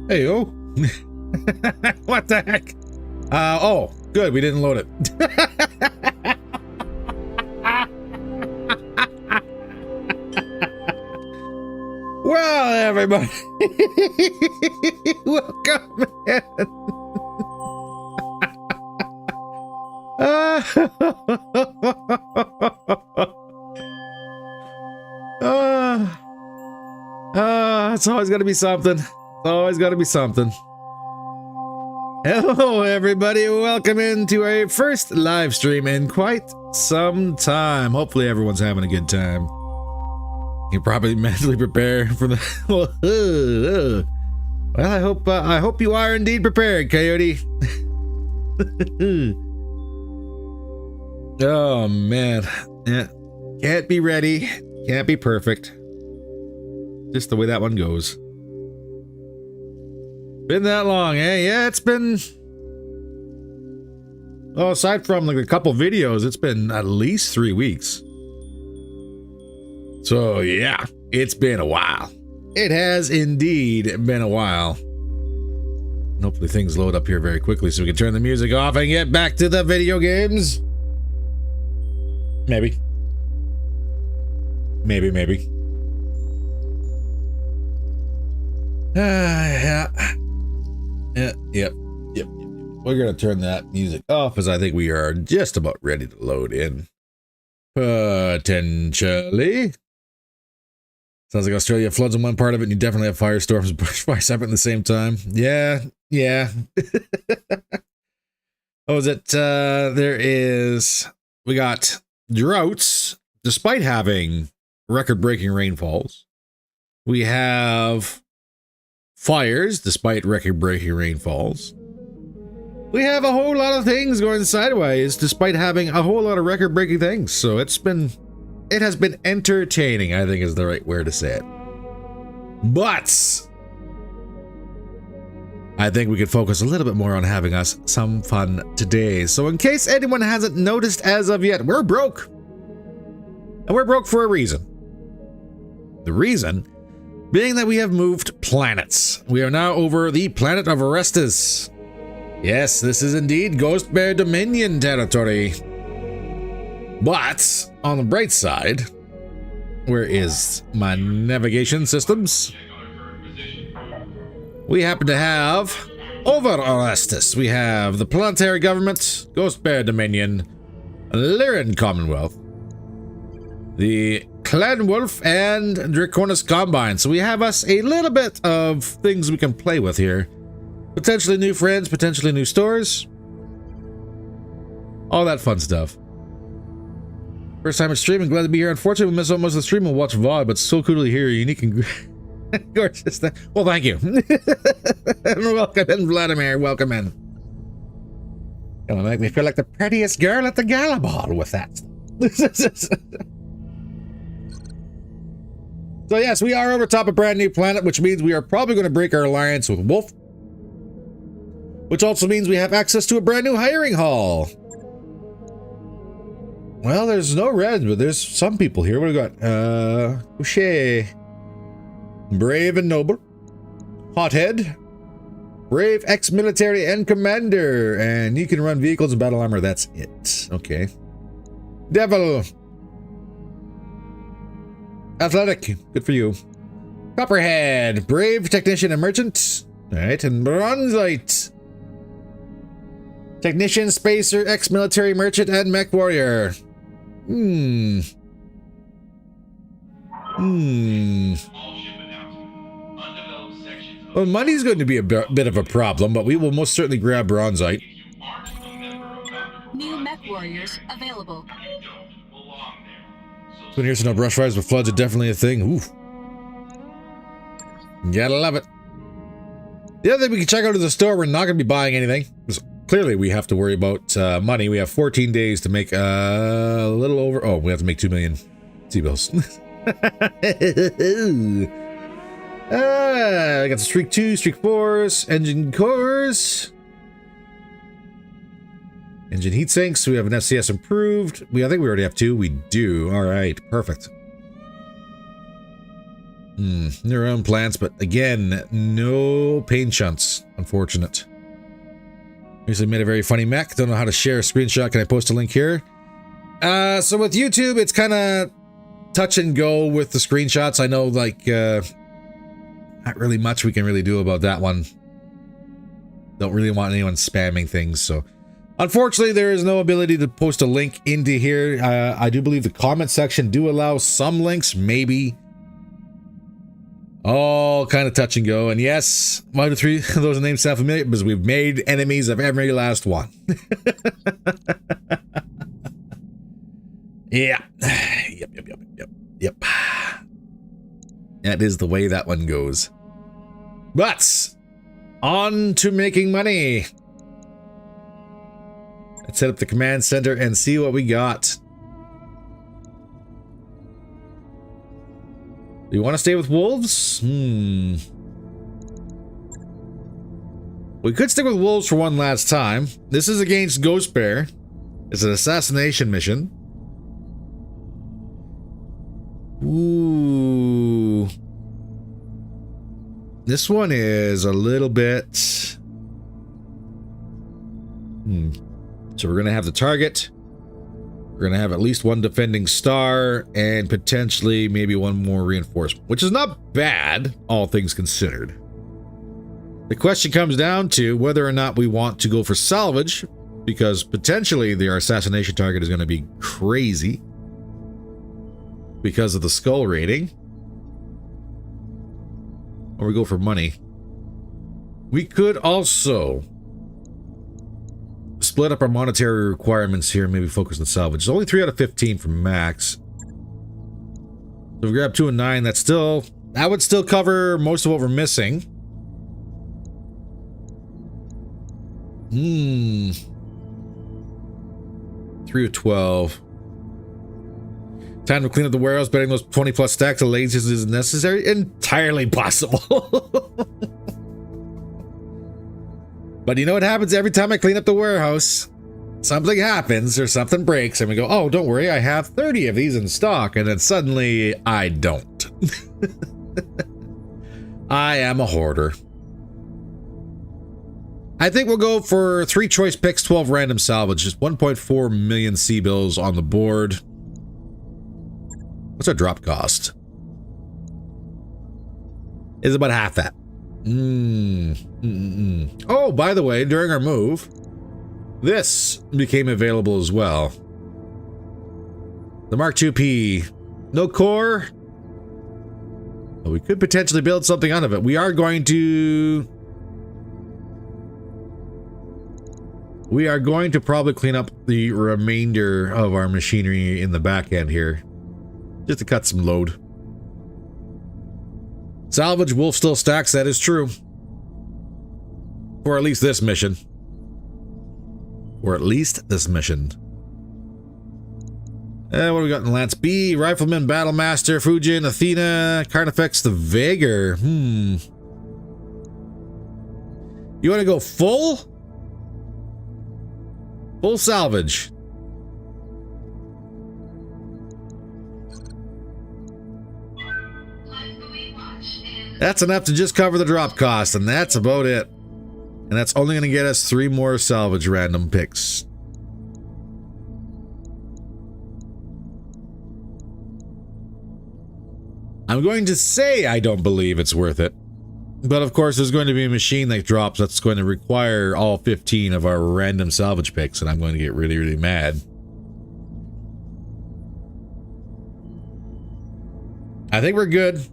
Hey, oh. What the heck? Oh, good. We didn't load it. Well, everybody. Welcome in. It's always got to be something. It's always got to be something. Hello, everybody. Welcome into our first live stream in quite some time. Hopefully, everyone's having a good time. You're probably mentally prepared for the. Well, I hope you are indeed prepared, Coyote. Oh man, yeah, can't be ready, can't be perfect. Just the way that one goes. Been that long, eh? Yeah, it's been. Oh, aside from like a couple videos, it's been at least 3 weeks. So yeah, it's been a while. It has indeed been a while. And hopefully things load up here very quickly so we can turn the music off and get back to the video games. Maybe. Maybe. Yeah. Yep. We're gonna turn that music off as I think we are just about ready to load in. Potentially. Sounds like Australia floods in one part of it and you definitely have firestorms and bushfires separate at the same time. Yeah. Oh, is it, we got droughts, despite having record-breaking rainfalls. We have fires, despite record-breaking rainfalls. We have a whole lot of things going sideways, despite having a whole lot of record-breaking things. So it has been entertaining, I think is the right word to say it. But I think we could focus a little bit more on having us some fun today. So in case anyone hasn't noticed as of yet, we're broke. And we're broke for a reason. The reason being that we have moved planets. We are now over the planet of Orestes. Yes, this is indeed Ghost Bear Dominion territory. But on the bright side, where is my navigation systems? We happen to have, over Orestes, we have the Planetary Government, Ghost Bear Dominion, Lyran Commonwealth, the Clan Wolf, and Draconis Combine. So we have us a little bit of things we can play with here. Potentially new friends, potentially new stores. All that fun stuff. First time at streaming, glad to be here. Unfortunately, we missed out most of the stream. We'll watch VOD, but so cool to hear your unique and gorgeous. Well, thank you. Welcome in, Vladimir. Welcome in. Gonna make me feel like the prettiest girl at the gala ball with that. So yes, we are over top a brand new planet, which means we are probably going to break our alliance with Wolf. Which also means we have access to a brand new hiring hall. Well, there's no red, but there's some people here. What do we got? Boucher. Brave and noble. Hothead. Brave, ex-military, and commander. And you can run vehicles and battle armor. That's it. Okay. Devil. Athletic. Good for you. Copperhead. Brave, technician, and merchant. Alright, and Bronzite. Technician, spacer, ex-military, merchant, and mech warrior. Well, money's going to be a bit of a problem, but we will most certainly grab Bronzite. New mech warriors available. When here's no brush fires, but floods are definitely a thing. Ooh. Gotta love it. The other thing we can check out is the store. We're not going to be buying anything. Clearly, we have to worry about money. We have 14 days to make a little over. Oh, we have to make 2 million T-bills. I got the Streak 2, Streak 4s, engine cores, engine heat sinks. We have an FCS improved. I think we already have 2. We do. All right, perfect. Their own plants, but again, no paint shunts. Unfortunate. Usually made a very funny mech. Don't know how to share a screenshot. Can I post a link here? So with YouTube, it's kind of touch and go with the screenshots. I know, like, not really much we can really do about that one. Don't really want anyone spamming things, so unfortunately there is no ability to post a link into here. I do believe the comment section do allow some links, maybe. All kind of touch and go, and yes, 1 to 3 of those names sound familiar because we've made enemies of every last one. Yeah. Yep. That is the way that one goes. But on to making money. Let's set up the command center and see what we got. Do you want to stay with wolves? We could stick with wolves for one last time. This is against Ghost Bear. It's an assassination mission. Ooh. This one is a little bit... So we're going to have the target. We're going to have at least one defending star and potentially maybe one more reinforcement, which is not bad, all things considered. The question comes down to whether or not we want to go for salvage, because potentially our assassination target is going to be crazy because of the skull rating. Or we go for money. We could also split up our monetary requirements here and maybe focus on salvage. It's only 3 out of 15 for max. So if we grab 2 and 9, that would still cover most of what we're missing. 3 of 12. Time to clean up the warehouse, betting those 20 plus stacks of lasers is necessary? Entirely possible. But you know what happens every time I clean up the warehouse? Something happens or something breaks and we go, oh, don't worry, I have 30 of these in stock. And then suddenly I don't. I am a hoarder. I think we'll go for 3 choice picks, 12 random salvage, just 1.4 million C-bills on the board. What's our drop cost? It's about half that. Oh, by the way, during our move, this became available as well. The Mark II-P. No core. Well, we could potentially build something out of it. We are going to probably clean up the remainder of our machinery in the back end here, just to cut some load. Salvage wolf still stacks, that is true. For at least this mission. What do we got in Lance B? Rifleman, Battlemaster, Fujin, Athena, Carnifex, the Vagar. You want to go full? Full salvage. That's enough to just cover the drop cost, and that's about it. And that's only going to get us 3 more salvage random picks. I'm going to say I don't believe it's worth it. But of course, there's going to be a machine that drops that's going to require all 15 of our random salvage picks, and I'm going to get really, really mad. I think we're good.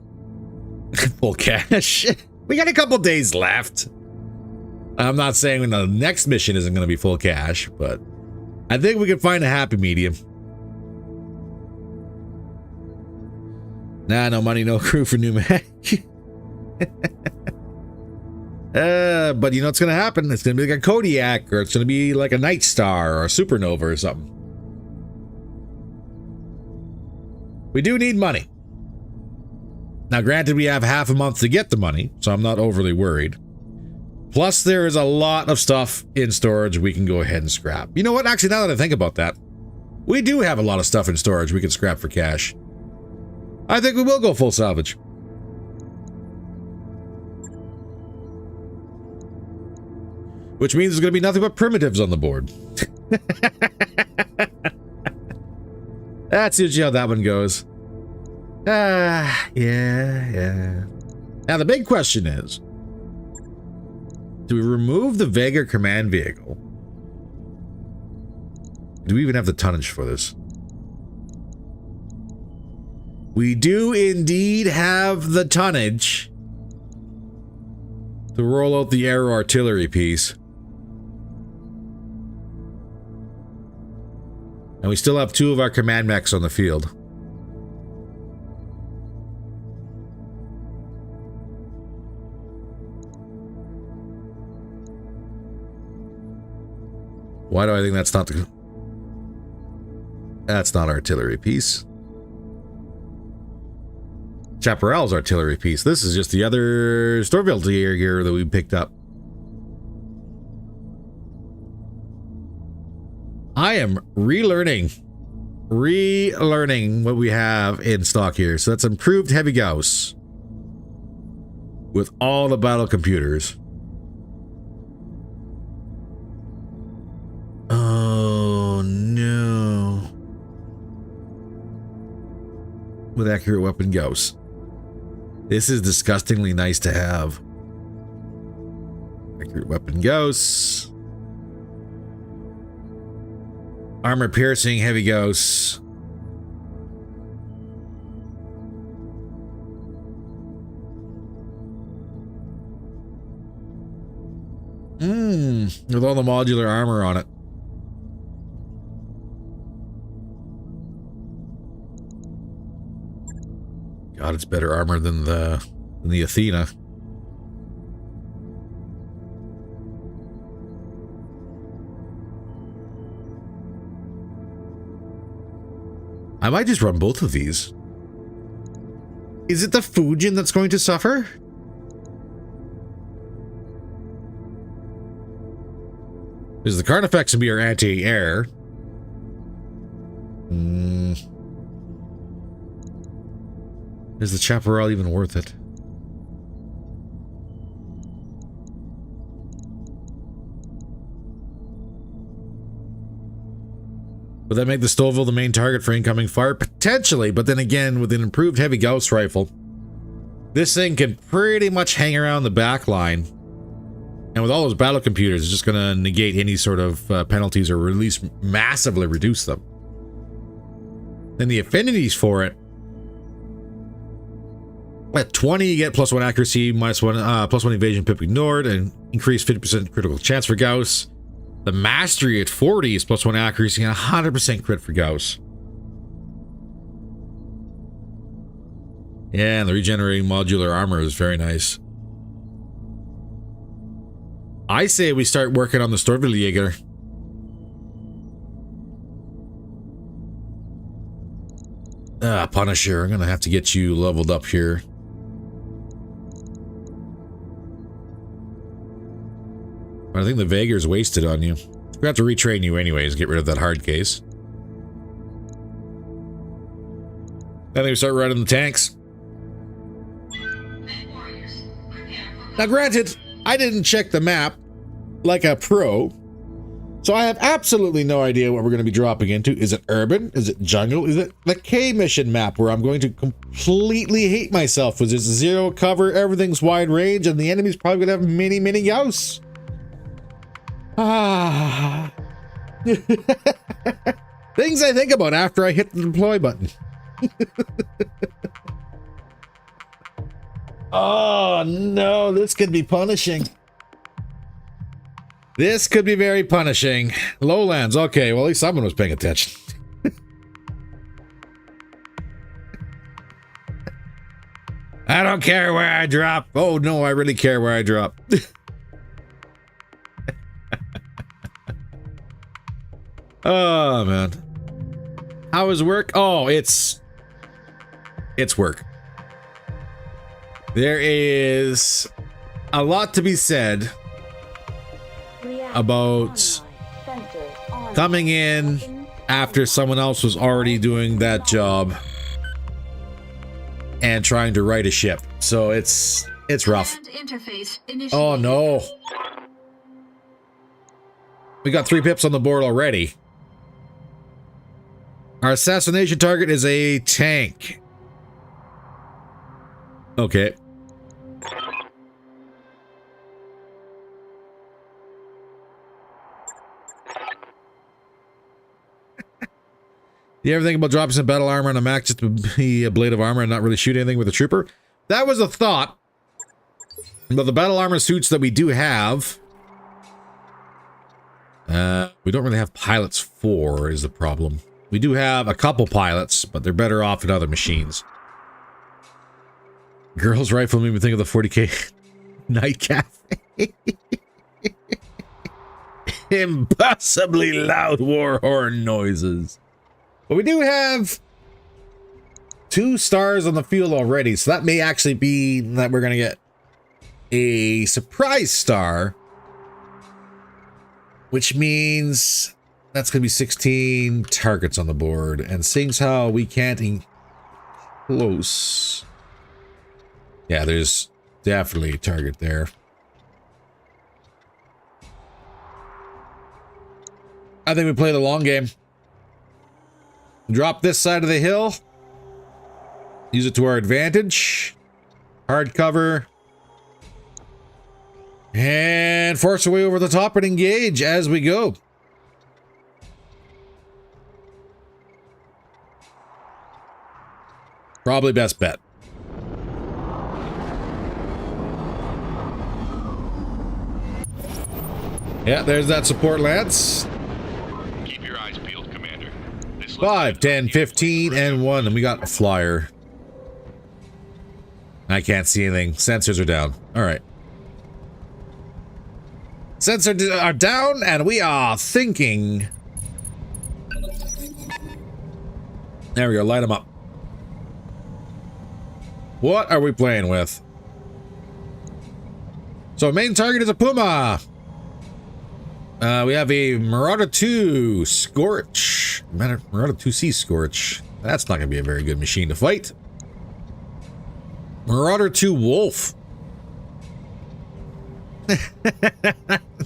Full cash. We got a couple days left. I'm not saying the next mission isn't going to be full cash, but I think we can find a happy medium. Nah, no money, no crew for new mech. But you know what's going to happen? It's going to be like a Kodiak, or it's going to be like a Night Star or a Supernova or something. We do need money. Now, granted, we have half a month to get the money, so I'm not overly worried. Plus, there is a lot of stuff in storage we can go ahead and scrap. You know what? Actually, now that I think about that, we do have a lot of stuff in storage we can scrap for cash. I think we will go full salvage. Which means there's going to be nothing but primitives on the board. That's usually how that one goes. Yeah. Now the big question is, do we remove the Vega command vehicle? Do we even have the tonnage for this? We do indeed have the tonnage to roll out the aero artillery piece. And we still have 2 of our command mechs on the field. Why do I think that's not the... That's not artillery piece. Chaparral's artillery piece. This is just the other Storville gear that we picked up. I am relearning what we have in stock here. So that's improved heavy Gauss with all the battle computers. Oh no. With accurate weapon Gauss. This is disgustingly nice to have. Accurate weapon Gauss. Armor piercing heavy Gauss. With all the modular armor on it. God, it's better armor than the Athena. I might just run both of these. Is it the Fujin that's going to suffer? Because the Carnifex can be our anti-air. Is the Chaparral even worth it? Would that make the Stovall the main target for incoming fire? Potentially, but then again, with an improved heavy Gauss rifle, this thing can pretty much hang around the back line. And with all those battle computers, it's just going to negate any sort of penalties or at least massively reduce them. Then the affinities for it. At 20, you get +1 accuracy, +1 evasion, pip ignored, and increased 50% critical chance for Gauss. The mastery at 40 is +1 accuracy and 100% crit for Gauss. Yeah, and the regenerating modular armor is very nice. I say we start working on the Storvillejager. Punisher, I'm gonna have to get you leveled up here. I think the Vager's wasted on you. We have to retrain you anyways, get rid of that hard case. I think we start running the tanks. Now granted, I didn't check the map like a pro, so I have absolutely no idea what we're going to be dropping into. Is it urban? Is it jungle? Is it the K mission map where I'm going to completely hate myself because there's zero cover, everything's wide range, and the enemy's probably going to have mini Gauss? Things I think about after I hit the deploy button. Oh no, this could be punishing. This could be very punishing. Lowlands, okay, well at least someone was paying attention. I don't care where I drop. Oh no, I really care where I drop. Oh man. How is work? Oh, it's work. There is a lot to be said about coming in after someone else was already doing that job and trying to right a ship. So it's rough. Oh no. We got 3 pips on the board already. Our assassination target is a tank. Okay. You ever think about dropping some battle armor on a Mac just to be a blade of armor and not really shoot anything with a trooper? That was a thought. But the battle armor suits that we do have, we don't really have pilots for, is the problem. We do have a couple pilots, but they're better off in other machines. Girls rifle made me think of the 40K night cafe. Impossibly loud war horn noises. But we do have 2 stars on the field already, so that may actually be that we're going to get a surprise star, which means that's going to be 16 targets on the board. And seeing as how we can't close, yeah, there's definitely a target there. I think we play the long game. Drop this side of the hill. Use it to our advantage. Hard cover. And force our way over the top and engage as we go. Probably best bet. Yeah, there's that support lance. 5, 10, 15, and 1. And we got a flyer. I can't see anything. Sensors are down. All right. Sensors are down, and we are thinking. There we go. Light them up. What are we playing with? So main target is a Puma. We have a Marauder 2 Scorch. Marauder 2C Scorch. That's not going to be a very good machine to fight. Marauder 2 Wolf.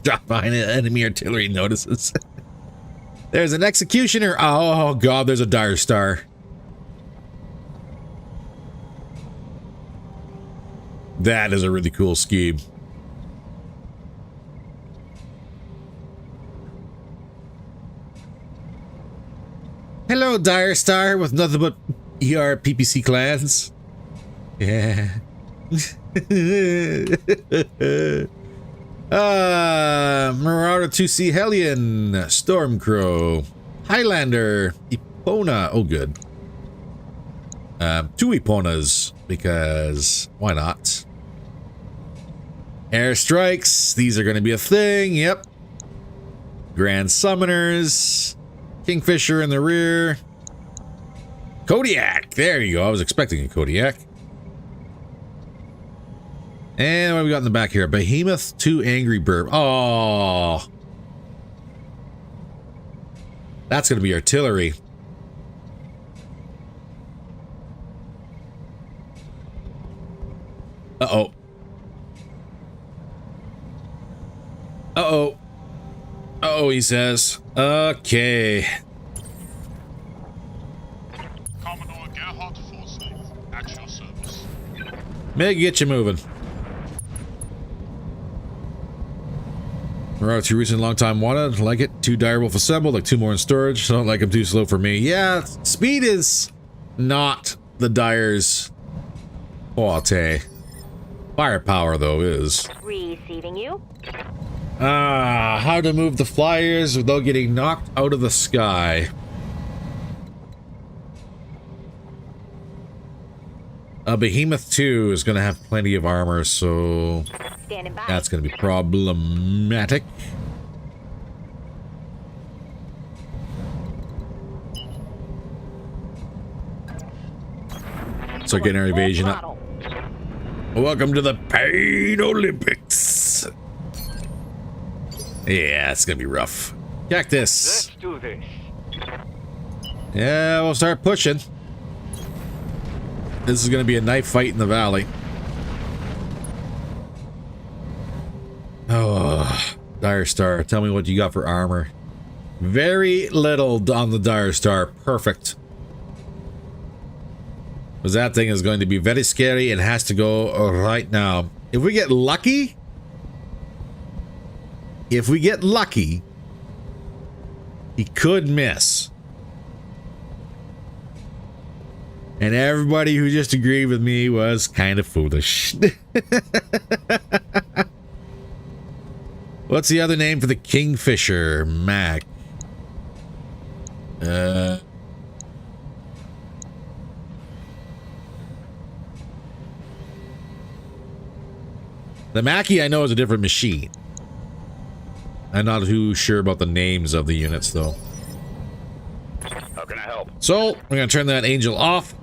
Drop behind enemy artillery notices. There's an Executioner. Oh, God, there's a Dire Star. That is a really cool scheme. Hello, Dire Star, with nothing but ER PPC clans. Yeah. Marauder 2C Hellion, Stormcrow, Highlander, Epona. Oh, good. 2 Eponas, because why not? Airstrikes, these are going to be a thing. Yep. Grand Summoners. Kingfisher in the rear. Kodiak. There you go. I was expecting a Kodiak. And what have we got in the back here? Behemoth 2 Angry Burp. Oh. That's going to be artillery. Uh-oh. Uh-oh. Uh-oh, he says. Okay. Commodore Gerhard Forsyth, at your service. Meg, get you moving. Marauder 2 recent long time wanted. Like it. 2 Direwolf assembled. Like 2 more in storage. Don't like them too slow for me. Yeah, speed is not the Dire's forte. Firepower, though, is. Receiving you. How to move the flyers without getting knocked out of the sky. Behemoth 2 is going to have plenty of armor, so that's going to be problematic. So getting our evasion up. Welcome to the Pain Olympics. Yeah, it's gonna be rough. Cactus. Let's do this. Yeah, we'll start pushing. This is gonna be a knife fight in the valley. Oh, Dire Star, tell me what you got for armor. Very little on the Dire Star. Perfect. Because that thing is going to be very scary and has to go right now. If we get lucky, he could miss. And everybody who just agreed with me was kind of foolish. What's the other name for the Kingfisher? Mac. The Mackie I know is a different machine. I'm not too sure about the names of the units though. How can I help? So, we're going to turn that Angel off.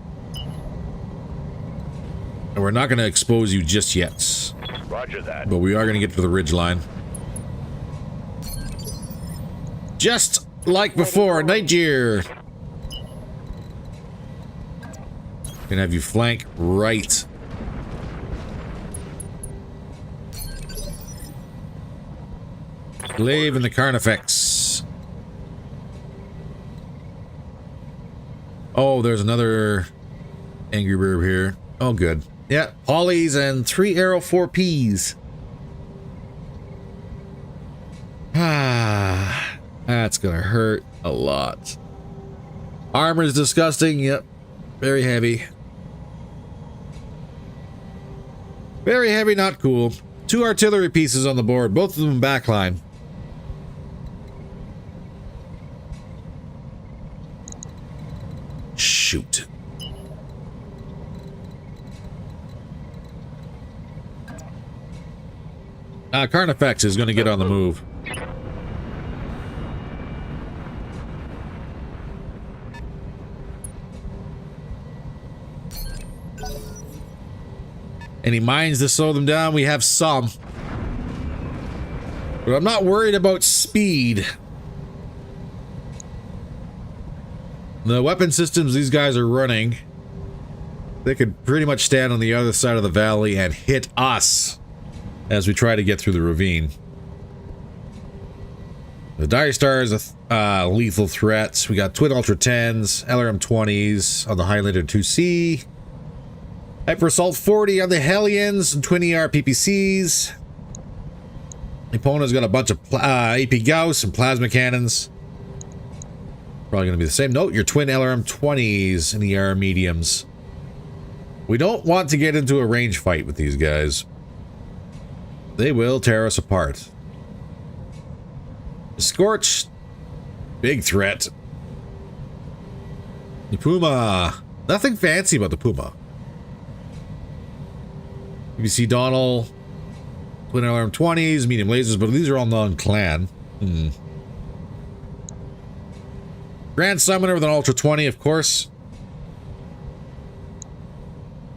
And we're not going to expose you just yet. Roger that. But we are going to get to the ridge line. Just like before, Nightgear. Gonna have you flank right. Glaive and the Carnifex. Oh, there's another Angry Bird here. Oh, good. Yeah, Pollies and 3 arrow 4 Ps. Ah, that's gonna hurt a lot. Armor is disgusting. Yep, very heavy. Very heavy, not cool. 2 artillery pieces on the board, both of them backline. Shoot. Carnifex is going to get on the move. Any mines to slow them down? We have some. But I'm not worried about speed. The weapon systems these guys are running, they could pretty much stand on the other side of the valley and hit us as we try to get through the ravine. The Dire Star is a lethal threat. We got Twin Ultra 10s, LRM 20s on the Highlander 2C, Hyper Assault 40 on the Hellions, and Twin ER PPCs. The opponent's got a bunch of AP Gauss and plasma cannons. Probably going to be the same. Note your twin LRM 20s and ER mediums. We don't want to get into a range fight with these guys. They will tear us apart. Scorch, big threat. The Puma, nothing fancy about the Puma. You see Donald, twin LRM 20s, medium lasers, but these are all non-clan. Grand Summoner with an Ultra 20, of course.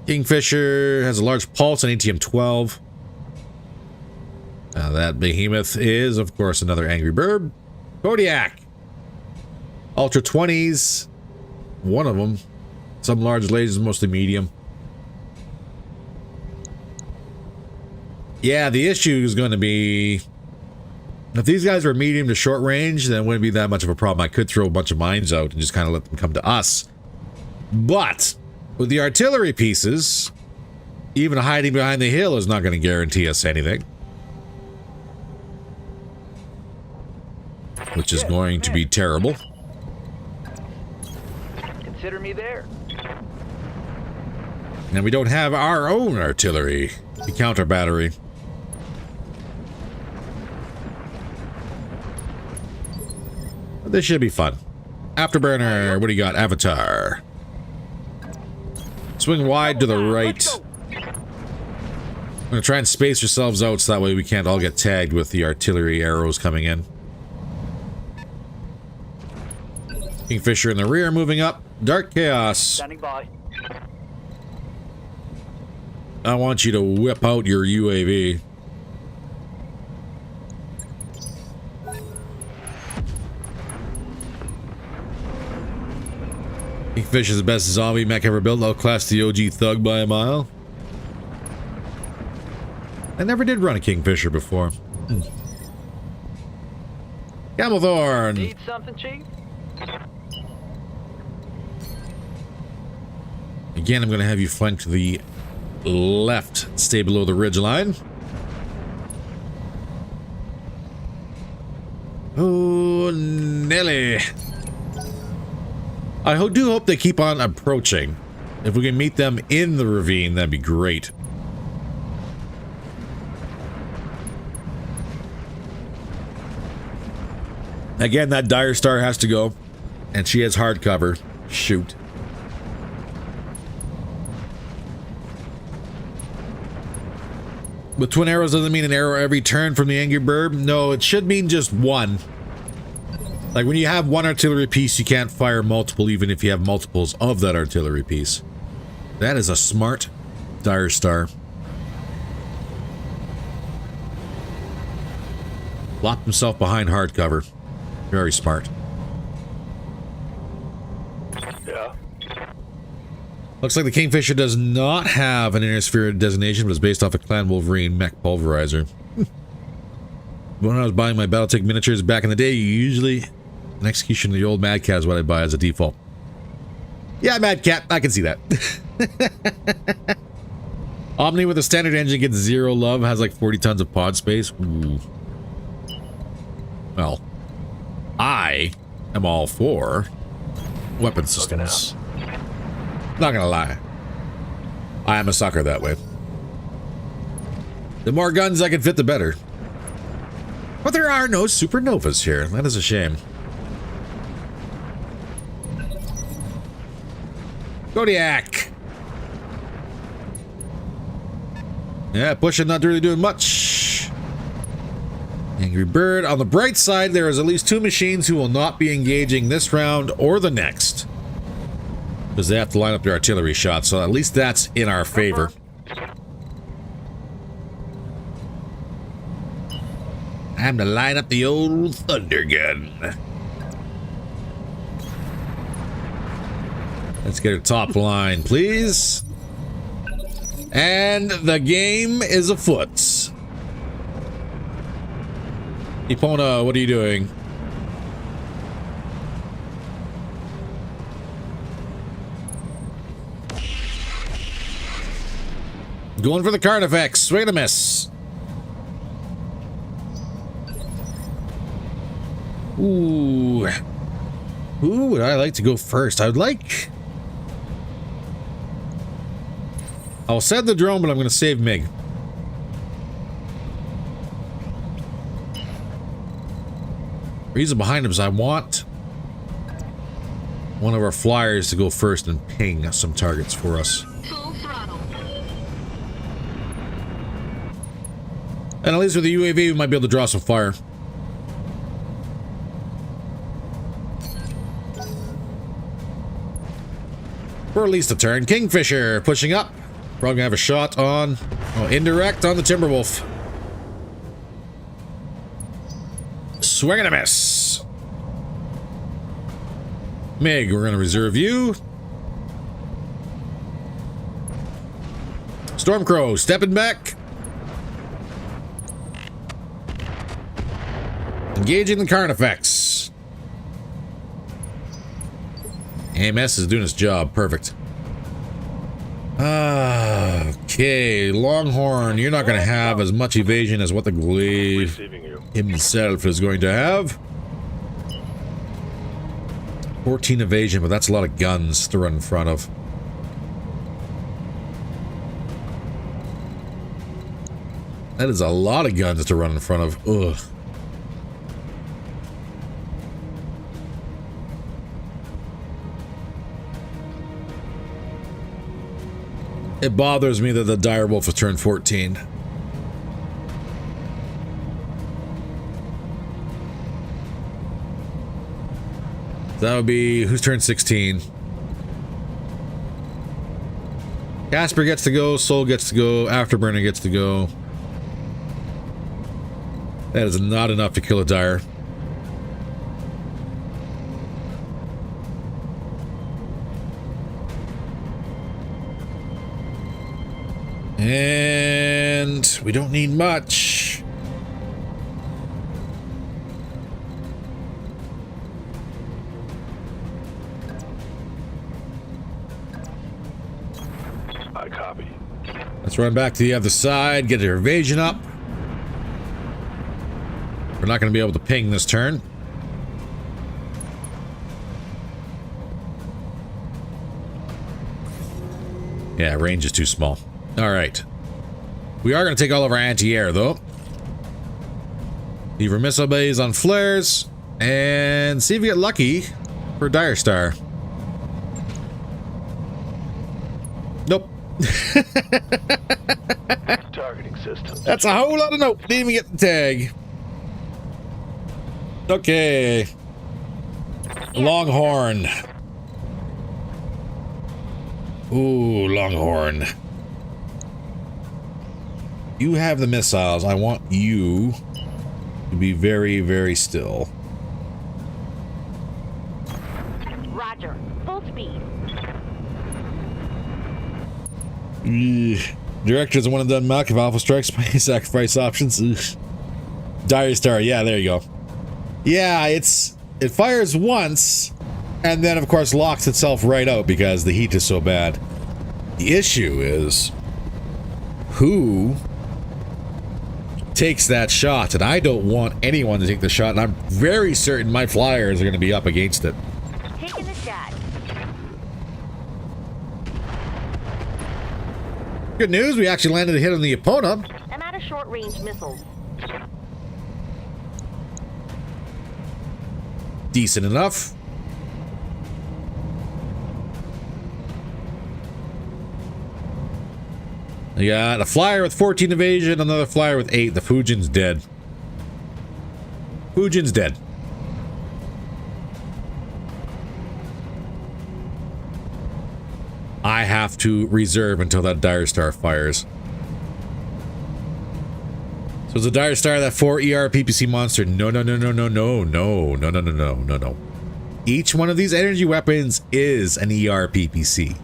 Kingfisher has a large pulse and ATM 12. That behemoth is, of course, another Angry Bird. Kodiak. Ultra 20s. One of them. Some large lasers, mostly medium. Yeah, the issue is going to be... if these guys were medium to short range, then it wouldn't be that much of a problem. I could throw a bunch of mines out and just kind of let them come to us. But with the artillery pieces, even hiding behind the hill is not going to guarantee us anything. Which is going to be terrible. Consider me there. And we don't have our own artillery. The counter battery. This should be fun. Afterburner, what do you got? Avatar. Swing wide to the right. I'm going to try and space yourselves out so that way we can't all get tagged with the artillery arrows coming in. Kingfisher in the rear moving up. Dark Chaos. Standing by. I want you to whip out your UAV. Kingfish is the best zombie mech ever built. Outclassed the OG Thug by a mile. I never did run a Kingfisher before. Camelthorn. Need something, Chief? Again, I'm going to have you flank to the left. Stay below the ridge line. Oh, Nelly. I do hope they keep on approaching. If we can meet them in the ravine, that'd be great. Again, that Dire Star has to go. And she has hard cover. Shoot. But twin arrows doesn't mean an arrow every turn from the Angry Bird. No, it should mean just one. Like when you have one artillery piece, you can't fire multiple even if you have multiples of that artillery piece. That is a smart Dire Star. Locked himself behind hard cover. Very smart. Yeah. Looks like the Kingfisher does not have an inner sphere designation, but is based off a Clan Wolverine mech pulverizer. When I was buying my BattleTech miniatures back in the day, usually an execution of the old Mad Cat is what I buy as a default. Yeah, Mad Cat, I can see that. Omni with a standard engine gets 0 love, has like 40 tons of pod space. Ooh. Well, I am all for weapon systems. Not gonna lie. I am a sucker that way. The more guns I can fit, the better. But there are no supernovas here. That is a shame. Kodiak. Yeah, pushing, not really doing much. Angry Bird. On the bright side, there is at least 2 machines who will not be engaging this round or the next. Because they have to line up their artillery shots, so at least that's in our favor. Time to line up the old thunder gun. Let's get a top line, please. And the game is afoot. Epona, what are you doing? Going for the Carnifex. Swing and a miss. Ooh. Who would I like to go first? I would like... I'll send the drone, but I'm going to save Mig. The reason behind him is I want one of our flyers to go first and ping some targets for us. Full throttle. And at least with the UAV, we might be able to draw some fire. For at least a turn. Kingfisher pushing up. Probably gonna have a shot on... Oh, indirect on the Timberwolf. Swing and a miss. Mig, we're gonna reserve you. Stormcrow stepping back. Engaging the Carnifex. AMS is doing its job. Perfect. Okay, Longhorn, you're not going to have as much evasion as what the Glaive himself is going to have. 14 evasion, but that's a lot of guns to run in front of. That is a lot of guns to run in front of. Ugh. It bothers me that the Direwolf has turned 14. That would be... Who's turned 16? Casper gets to go, Soul gets to go, Afterburner gets to go. That is not enough to kill a Dire. And we don't need much. Let's run back to the other side, get our evasion up. We're not going to be able to ping this turn. Yeah, range is too small. All right. We are going to take all of our anti-air, though. Leave our missile bays on flares. And see if we get lucky for Dire Star. Nope. Targeting system. That's a whole lot of nope. Didn't even get the tag. Okay. Longhorn. Ooh, Longhorn. You have the missiles. I want you to be very, very still. Roger. Full speed. Directors one and done mock of Alpha Strikes by sacrifice options. Ugh. Dire Star. Yeah, there you go. Yeah, it fires once and then of course locks itself right out because the heat is so bad. The issue is who takes that shot, and I don't want anyone to take the shot, and I'm very certain my flyers are going to be up against it. Taking the shot. Good news, we actually landed a hit on the opponent. I'm out of short-range missiles. Decent enough. We got a flyer with 14 evasion, another flyer with 8. The Fujin's dead. Fujin's dead. I have to reserve until that Dire Star fires. So is a Dire Star that 4 ER PPC monster? No. Each one of these energy weapons is an ER PPC.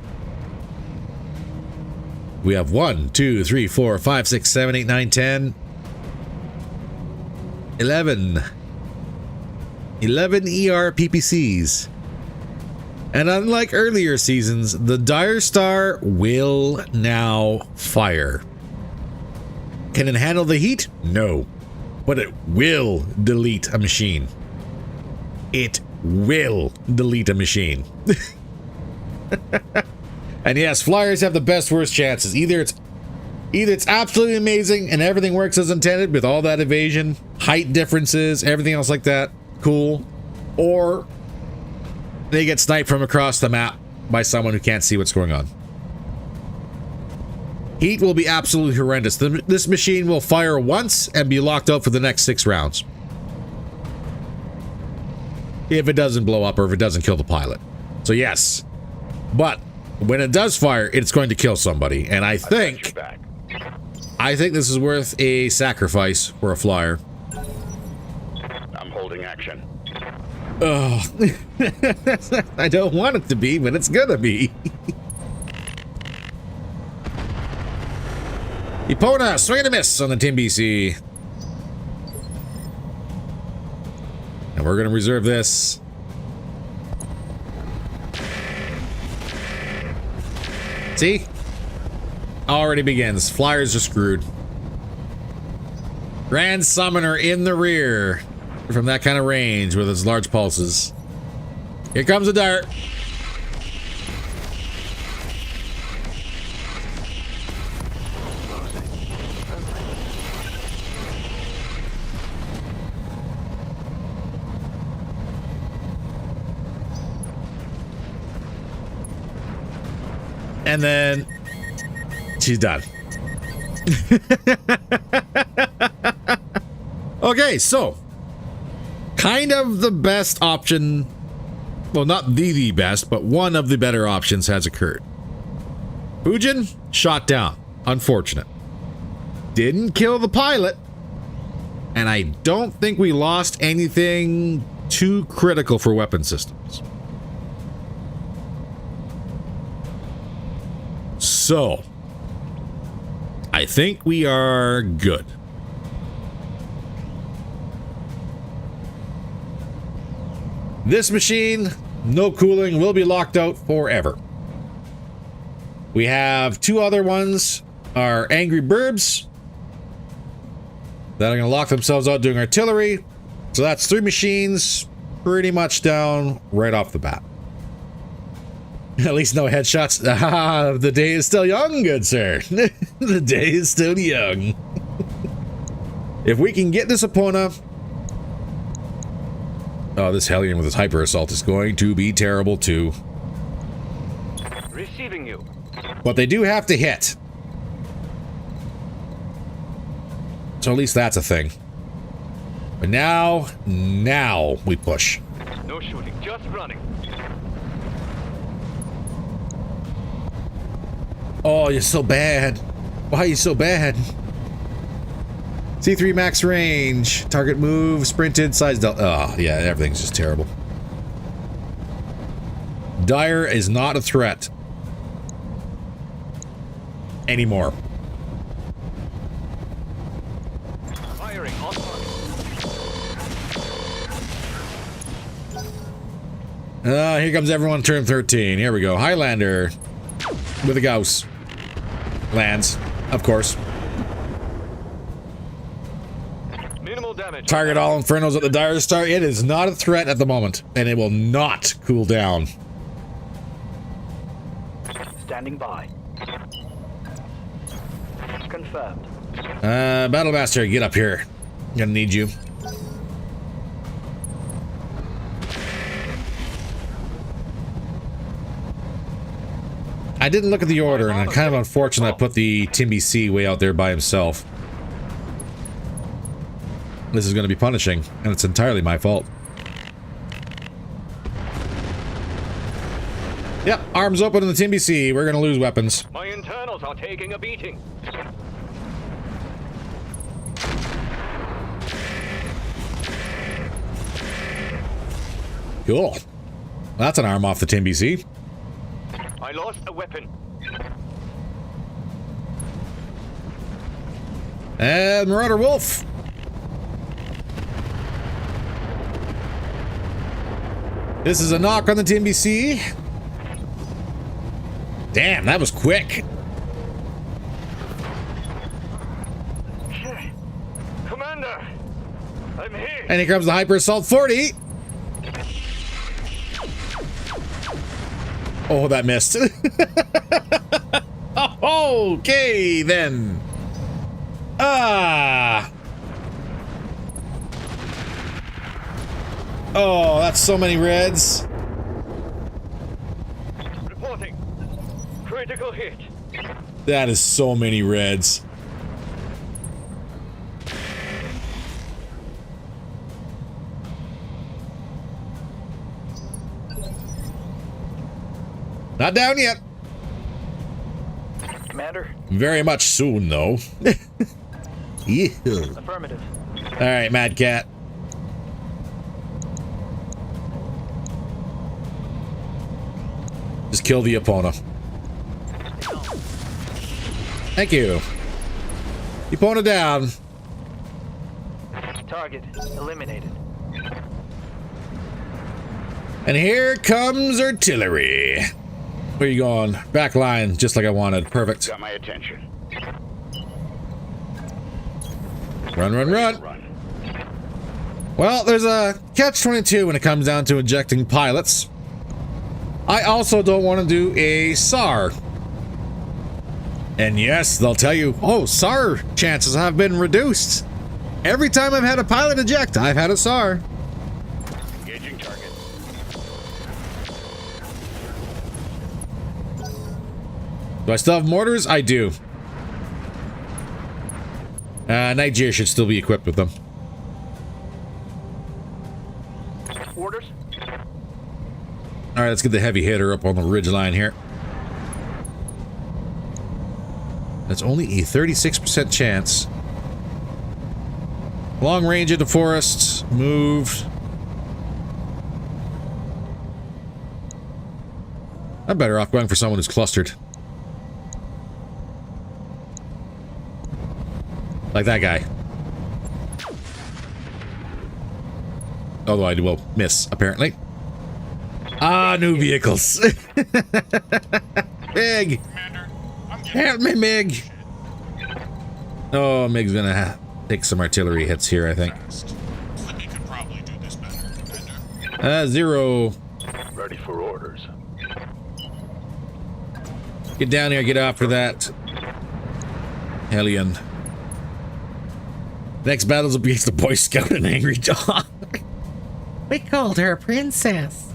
We have 1, 2, 3, 4, 5, 6, 7, 8, 9, 10, 11 ER PPCs. And unlike earlier seasons, the Dire Star will now fire. Can it handle the heat? No. But it will delete a machine. It will delete a machine. And yes, flyers have the best worst chances. Either it's absolutely amazing and everything works as intended with all that evasion, height differences, everything else like that, cool, or they get sniped from across the map by someone who can't see what's going on. Heat will be absolutely horrendous. This machine will fire once and be locked out for the next 6 rounds. If it doesn't blow up or if it doesn't kill the pilot. So yes, but when it does fire, it's going to kill somebody. And I think this is worth a sacrifice for a flyer. I'm holding action. Oh, I don't want it to be, but it's gonna be. Epona, swing and a miss on the Tim BC. And we're gonna reserve this. See? Already begins. Flyers are screwed. Grand Summoner in the rear from that kind of range with its large pulses. Here comes a dart. And then she's done. Okay, so kind of the best option, well, not the best, but one of the better options has occurred. Fujin shot down. Unfortunate. Didn't kill the pilot. And I don't think we lost anything too critical for weapon systems. So, I think we are good. This machine, no cooling, will be locked out forever. We have 2 other ones our angry burbs that are going to lock themselves out doing artillery. So that's 3 machines pretty much down right off the bat. At least no headshots. Ah, the day is still young, good sir. The day is still young. If we can get this Epona... Oh, this Hellion with his hyper assault is going to be terrible too. Receiving you. But they do have to hit. So at least that's a thing. But now we push. No shooting, just running. Oh, you're so bad. Why are you so bad? C3 max range. Target move, sprinted, size delta. Oh, yeah, everything's just terrible. Dire is not a threat. Anymore. Firing on target. Here comes everyone turn 13. Here we go. Highlander with a Gauss. Lands, of course. Minimal damage. Target all Infernos at the Dire Star. It is not a threat at the moment, and it will not cool down. Standing by. Confirmed. Battlemaster, get up here. Gonna need you. I didn't look at the order, and I'm kind of unfortunate I put the Timby C way out there by himself. This is going to be punishing, and it's entirely my fault. Yep, arms open in the Timby C. We're going to lose weapons. My internals are taking a beating. Cool. That's an arm off the Timby C. I lost a weapon. And Marauder Wolf. This is a knock on the Timby C. Damn, that was quick. Commander, I'm here. And here comes the Hyper Assault 40. Oh, that missed. Okay, then. Ah. Oh, that's so many reds. Reporting. Critical hit. That is so many reds. Not down yet. Commander. Very much soon, though. Yeah. Affirmative. All right, Mad Cat. Just kill the Epona. Thank you. Epona down. Target eliminated. And here comes artillery. Where you going? Back line, just like I wanted. Perfect. Got my attention. Run, run, run. Well, there's a catch-22 when it comes down to injecting pilots. I also don't want to do a SAR. And yes, they'll tell you, oh, SAR chances have been reduced. Every time I've had a pilot eject, I've had a SAR. Engaging target. Do I still have mortars? I do. Nigeria should still be equipped with them. Orders. All right, let's get the heavy hitter up on the ridge line here. That's only a 36% chance. Long range into forests. Moved. I'm better off going for someone who's clustered. Like that guy. Although I will miss, apparently. Ah, new vehicles. Mig! Commander, I'm getting Help me, Mig! Oh, Mig's gonna take some artillery hits here, I think. Fast. Flippy could probably do this better, Commander. 0. Ready for orders. Get down here, get after that Hellion. Next battle's against the Boy Scout and Angry Dog. We called her Princess.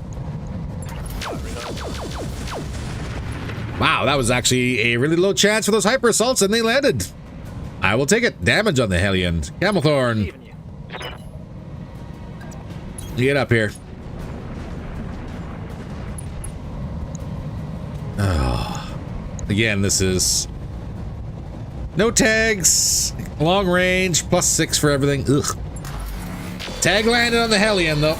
Wow, that was actually a really low chance for those hyper assaults, and they landed. I will take it. Damage on the Hellion. Camelthorn. Get up here. Oh. Again, this is no tags, long range, +6 for everything. Ugh. Tag landed on the Hellion, though.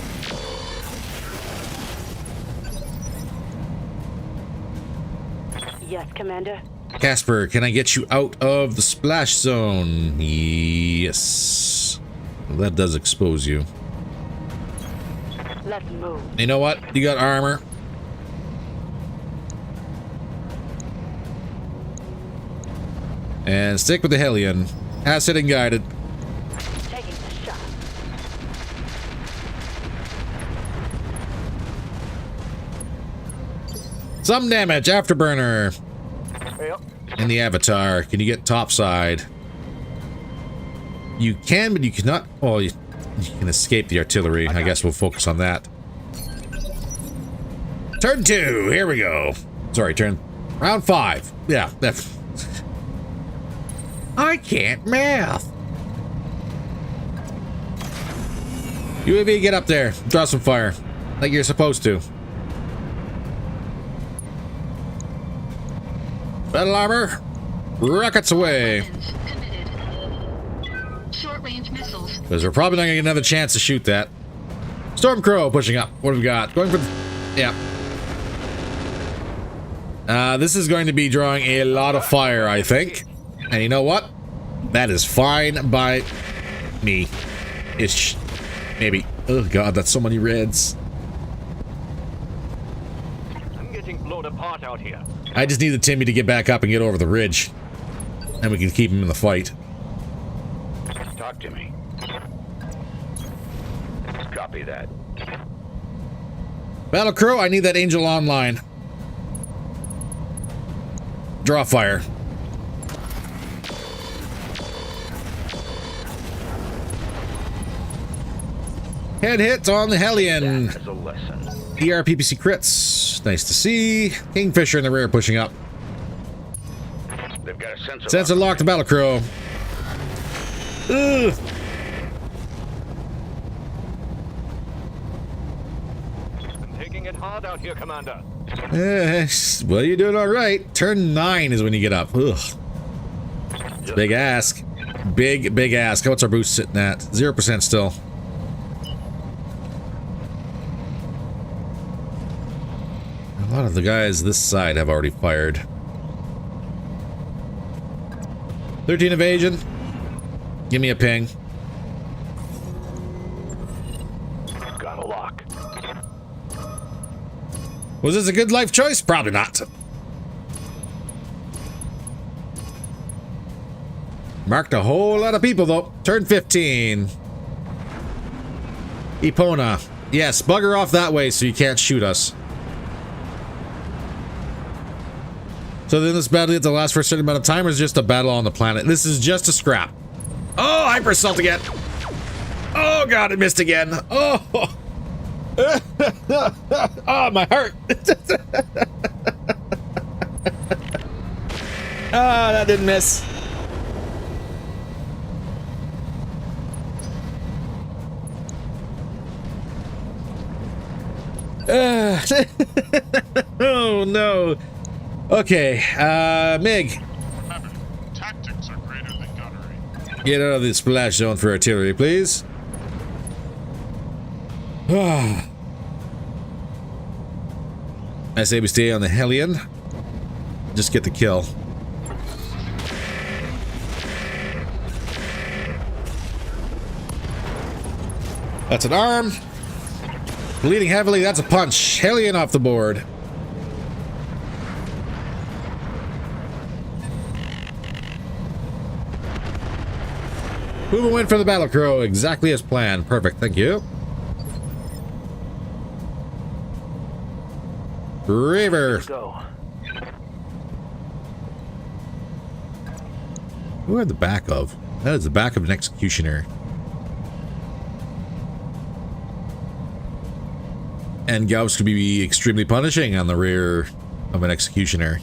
Yes, Commander. Casper, can I get you out of the splash zone? Yes. Well, that does expose you. Let's move. You know what? You got armor. And stick with the Hellion. Acid and guided. Taking the shot. Some damage. Afterburner. Yep. In the Avatar. Can you get topside? You can, but you cannot. Oh, you can escape the artillery. I guess we'll focus on that. Turn 2. Here we go. Sorry, turn. Round 5. Yeah. I can't math. UAV, get up there. Draw some fire. Like you're supposed to. Battle armor. Rockets away. Short-range missiles. Because we're probably not going to get another chance to shoot that. Stormcrow pushing up. What have we got? Going for... Yeah. This is going to be drawing a lot of fire, I think. And you know what? That is fine by me. Ish. Maybe. Oh god, that's so many reds. I'm getting blown apart out here. I just need the Timmy to get back up and get over the ridge. And we can keep him in the fight. Talk to me. Copy that. Battle Crow, I need that Angel online. Draw fire. Head hits on the Hellion. That is a lesson. ERPPC crits. Nice to see. Kingfisher in the rear pushing up. They've got a sensor. Sensor locked the Battle Crow. Ugh. I'm taking it hard out here, Commander. Well, you're doing all right. Turn 9 is when you get up. Ugh. Big ask. Big ask. What's our boost sitting at? 0% still. A lot of the guys this side have already fired. 13 evasion. Give me a ping. Got a lock. Was this a good life choice? Probably not. Marked a whole lot of people, though. Turn 15. Epona. Yes, bugger off that way so you can't shoot us. So then this battle gets to last for a certain amount of time, or is it just a battle on the planet? This is just a scrap. Oh, hyper assault again. Oh god, it missed again. Oh. Oh, my heart. Ah, that didn't miss. Oh no. Okay, Mig. Remember, tactics are greater than gunnery. Get out of the splash zone for artillery, please. I say we stay on the Hellion. Just get the kill. That's an arm. Bleeding heavily, that's a punch. Hellion off the board. Move win for the battle crow, exactly as planned. Perfect, thank you. Braver. Go. Who are the back of? That is the back of an executioner. And Gauss could be extremely punishing on the rear of an executioner.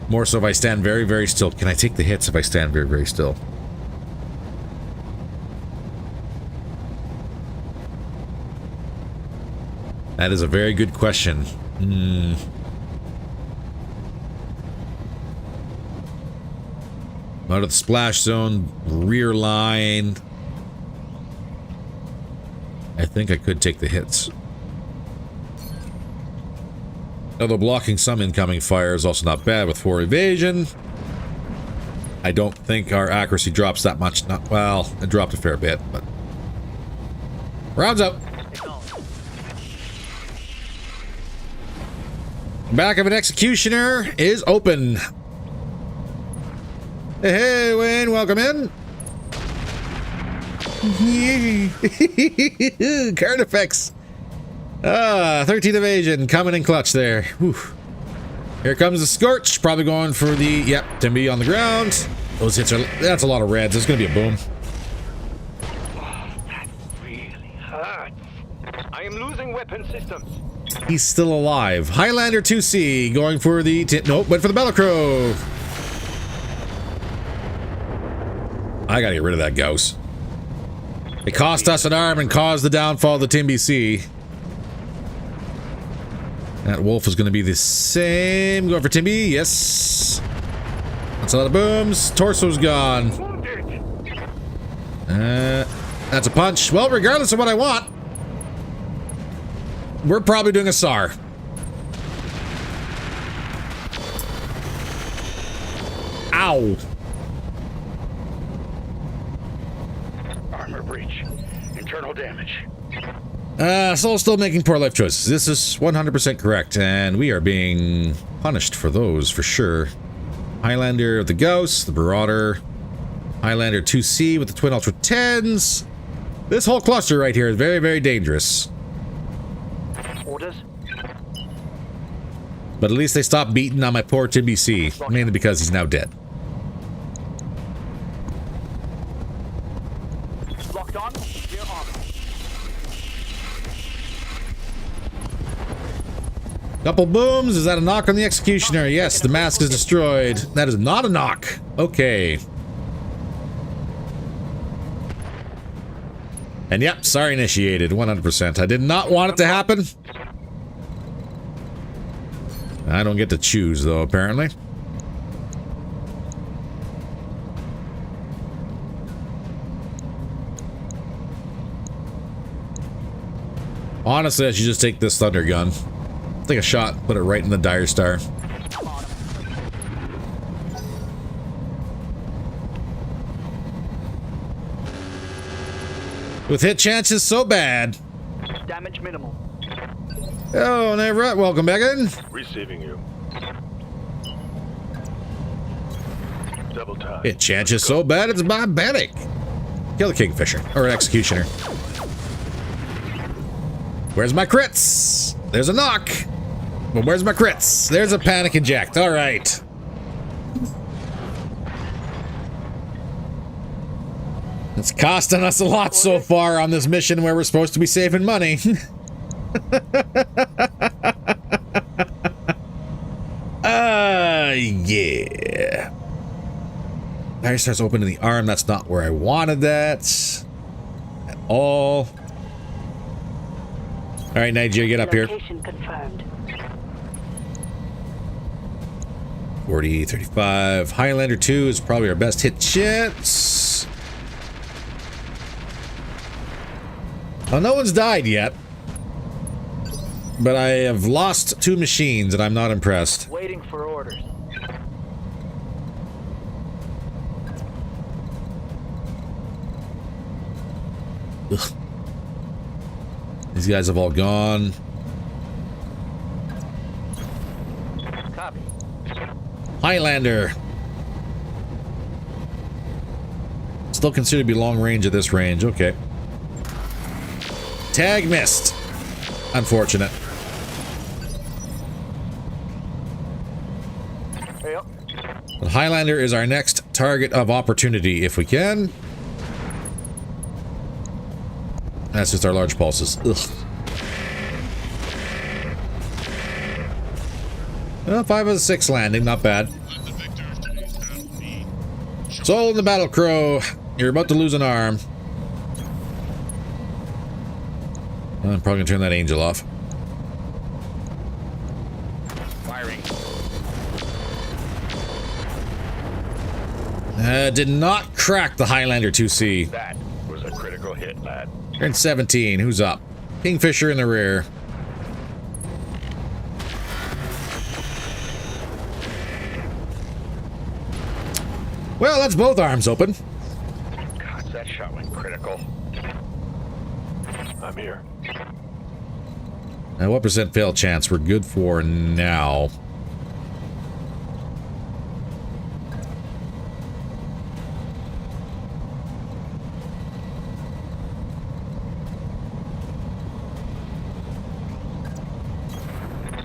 More so if I stand very, very still. Can I take the hits if I stand very, very still? That is a very good question. Out of the splash zone, rear line. I think I could take the hits. Although blocking some incoming fire is also not bad with 4 evasion. I don't think our accuracy drops that much. Not well, it dropped a fair bit, but rounds up. Back of an executioner is open. Hey, Wayne, welcome in. Card effects. 13 evasion coming in clutch there. Whew. Here comes the Scorch, probably going for the, yep, Timby on the ground. Those hits are, that's a lot of reds. It's gonna be a boom. Oh, that really hurts. I am losing weapon systems. He's still alive. Highlander 2C going for the, nope, went for the Bellicrow. I gotta get rid of that Gauss. It cost us an arm and caused the downfall of the Timby C. That wolf is going to be the same. Going for Timby, yes. That's a lot of booms. Torso's gone. That's a punch. Well, regardless of what I want, we're probably doing a SAR. Ow. Armor breach. Internal damage. Soul's still making poor life choices. This is 100% correct, and we are being punished for those, for sure. Highlander of the Gauss, the Marauder, Highlander 2C with the Twin Ultra 10s. This whole cluster right here is very, very dangerous. Orders? But at least they stopped beating on my poor Timby C, mainly because he's now dead. Locked on. Clear armor. Couple booms. Is that a knock on the executioner? Yes, the mask is destroyed. That is not a knock. Okay. And yep, SAR initiated. 100%. I did not want it to happen. I don't get to choose, though, apparently. Honestly, I should just take this thunder gun. Take a shot, put it right in the dire star. With hit chances so bad. Damage minimal. Oh, Neverett, welcome back in. Receiving you. Double time. Hit chances so bad it's barbaric. Kill the Kingfisher, or an executioner. Where's my crits? There's a knock. But where's my crits? There's a panic inject. All right. It's costing us a lot so far on this mission where we're supposed to be saving money. Yeah. Fire starts opening the arm. That's not where I wanted that at all. All right, Nigeria, get up here. Location confirmed. 40, 35. Highlander 2 is probably our best hit chance. Well, no one's died yet. But I have lost 2 machines and I'm not impressed. Waiting for orders. Ugh. These guys have all gone. Copy. Highlander. Still considered to be long range at this range. Okay. Tag missed. Unfortunate. Yep. The Highlander is our next target of opportunity if we can. That's just our large pulses. Ugh. Well, 5 of the 6 landing, not bad. Let the victor of today's battle be. Soul in the battle crow. You're about to lose an arm. I'm probably gonna turn that angel off. Firing. Did not crack the Highlander 2C. That was a critical hit, lad. Turn 17. Who's up? Kingfisher in the rear. Well, that's both arms open. God, that shot went critical. I'm here. And what percent fail chance? We're good for now.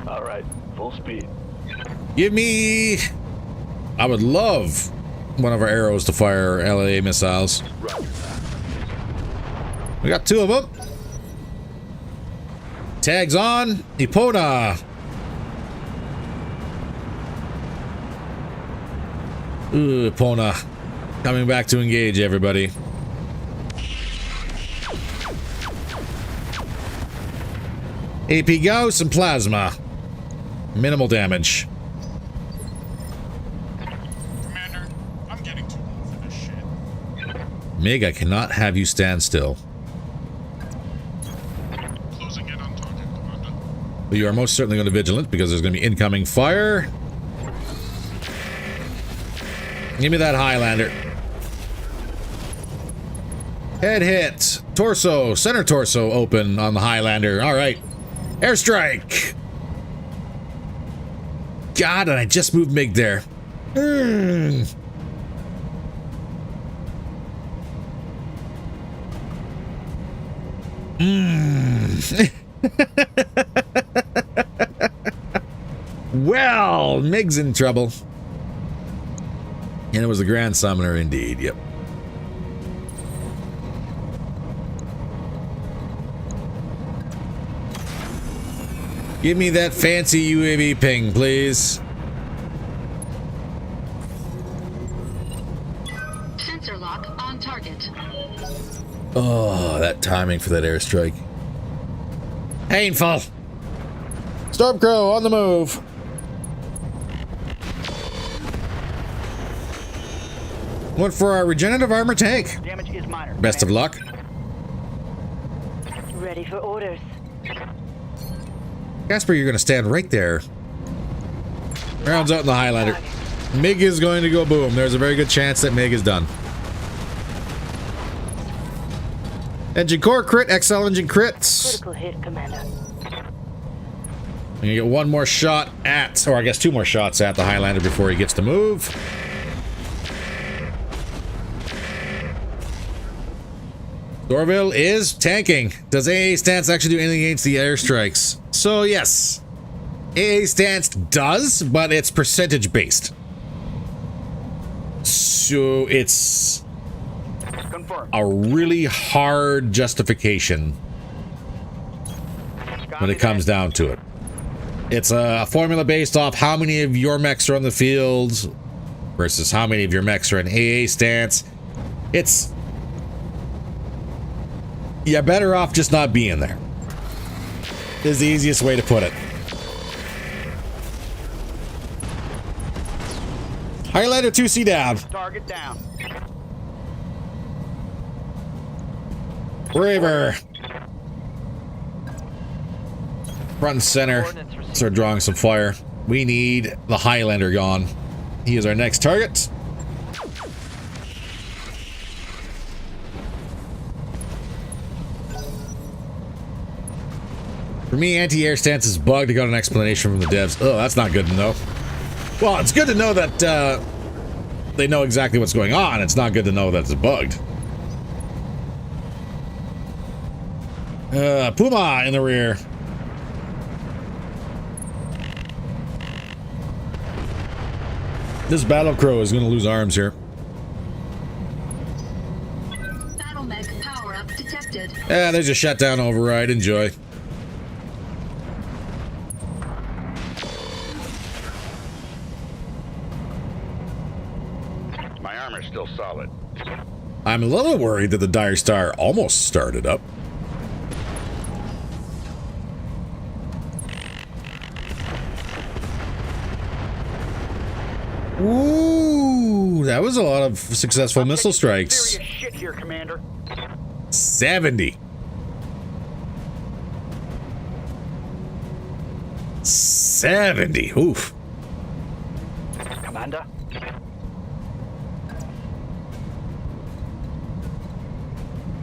All right, full speed. Give me... I would love one of our arrows to fire LA missiles. We got 2 of them. Tags on. Epona. Ooh, Epona. Coming back to engage, everybody. AP Gauss and Plasma. Minimal damage. Commander, I'm getting too old for this shit. Mig, I cannot have you stand still. Closing in on target, Commander. But you are most certainly going to vigilant because there's going to be incoming fire. Give me that Highlander. Head hit. Torso. Center torso open on the Highlander. All right. Airstrike. God, and I just moved Mig there. Well, Mig's in trouble. And it was the Grand Summoner indeed, yep. Give me that fancy UAV ping, please. Sensor lock on target. Oh, that timing for that airstrike. Painful. Stormcrow on the move. One for our regenerative armor tank. Damage is minor. Best of luck. Ready for orders. Casper, you're going to stand right there. Rounds out in the Highlander. Mig is going to go boom. There's a very good chance that Mig is done. Engine core crit, XL engine crits. Critical hit, Commander. And you get one more shot at, or I guess 2 more shots at the Highlander before he gets to move. Dorville is tanking. Does AA stance actually do anything against the airstrikes? So yes, AA stance does, but it's percentage based. So it's Confirmed. a really hard justification when it comes down to it. It's a formula based off how many of your mechs are on the field versus how many of your mechs are in AA stance. It's... you're better off just not being there. Is the easiest way to put it. Highlander 2C down. Target down. Braver. Front and center. Start drawing some fire. We need the Highlander gone. He is our next target. For me, anti-air stance is bugged. I got an explanation from the devs. Oh, that's not good to know. Well, it's good to know that they know exactly what's going on. It's not good to know that it's bugged. Puma in the rear. This battle crow is going to lose arms here. Battle mech power up detected. Yeah, there's a shutdown override. Enjoy. My armor's still solid. I'm a little worried that the Dire Star almost started up. Ooh, that was a lot of successful missile strikes. Serious shit here, Commander. 70. 70. Oof. Commander.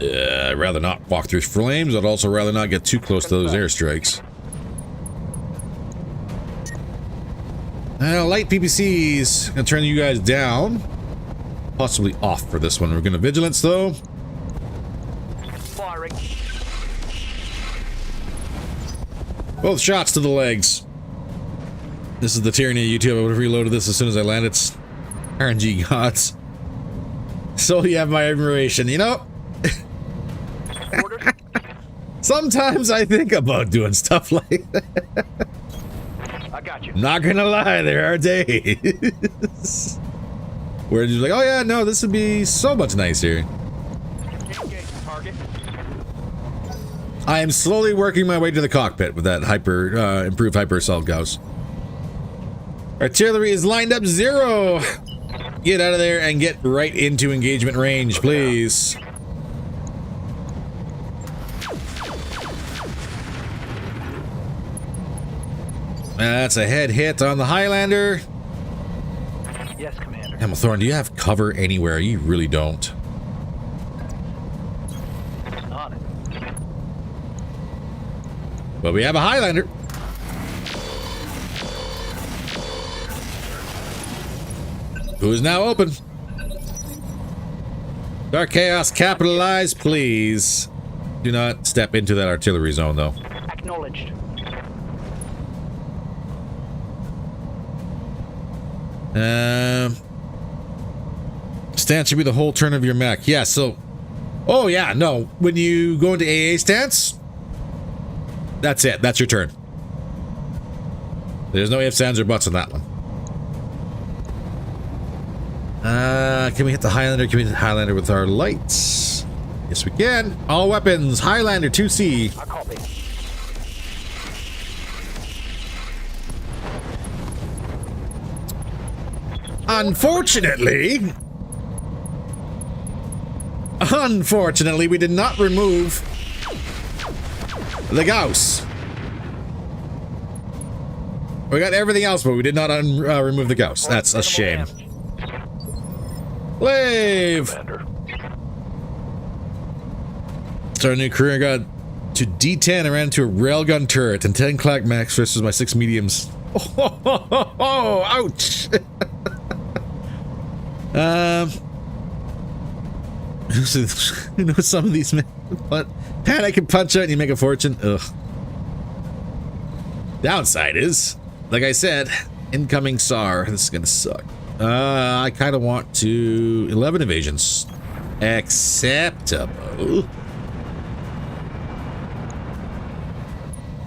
I'd rather not walk through flames. I'd also rather not get too close to those airstrikes. Light PPCs. Gonna turn you guys down. Possibly off for this one. We're gonna vigilance though. Firing. Both shots to the legs. This is the tyranny of YouTube. I would have reloaded this as soon as I landed. RNG gods. So you have my admiration. You know, Orders. sometimes I think about doing stuff like that. I got you. Not gonna lie, there are days where you're like, oh yeah, no, this would be so much nicer. Engage target. I am slowly working my way to the cockpit with that improved hyper assault gauss. Artillery is lined up 0. Get out of there and get right into engagement range, please. That's a head hit on the Highlander. Yes, Commander. Hamilthorne, do you have cover anywhere? You really don't. On it. But we have a Highlander. Who is now open. Dark Chaos, capitalize, please. Do not step into that artillery zone, though. Acknowledged. Stance should be the whole turn of your mech. Yeah, so... Oh, yeah, no. When you go into AA stance, that's it. That's your turn. There's no ifs, ands, or buts on that one. Can we hit the Highlander? Can we hit the Highlander with our lights? Yes, we can. All weapons. Highlander 2C. I copy. Unfortunately, we did not remove the Gauss. We got everything else, but we did not remove the Gauss. That's a shame. Lave! So our new career got to D10 and ran into a railgun turret and 10 clack max versus my 6 mediums. Oh, ouch! You know, some of these men, but panic and punch out and you make a fortune. Ugh. Downside is, like I said, incoming SAR. This is gonna suck. I kind of want to 11 evasions. Acceptable.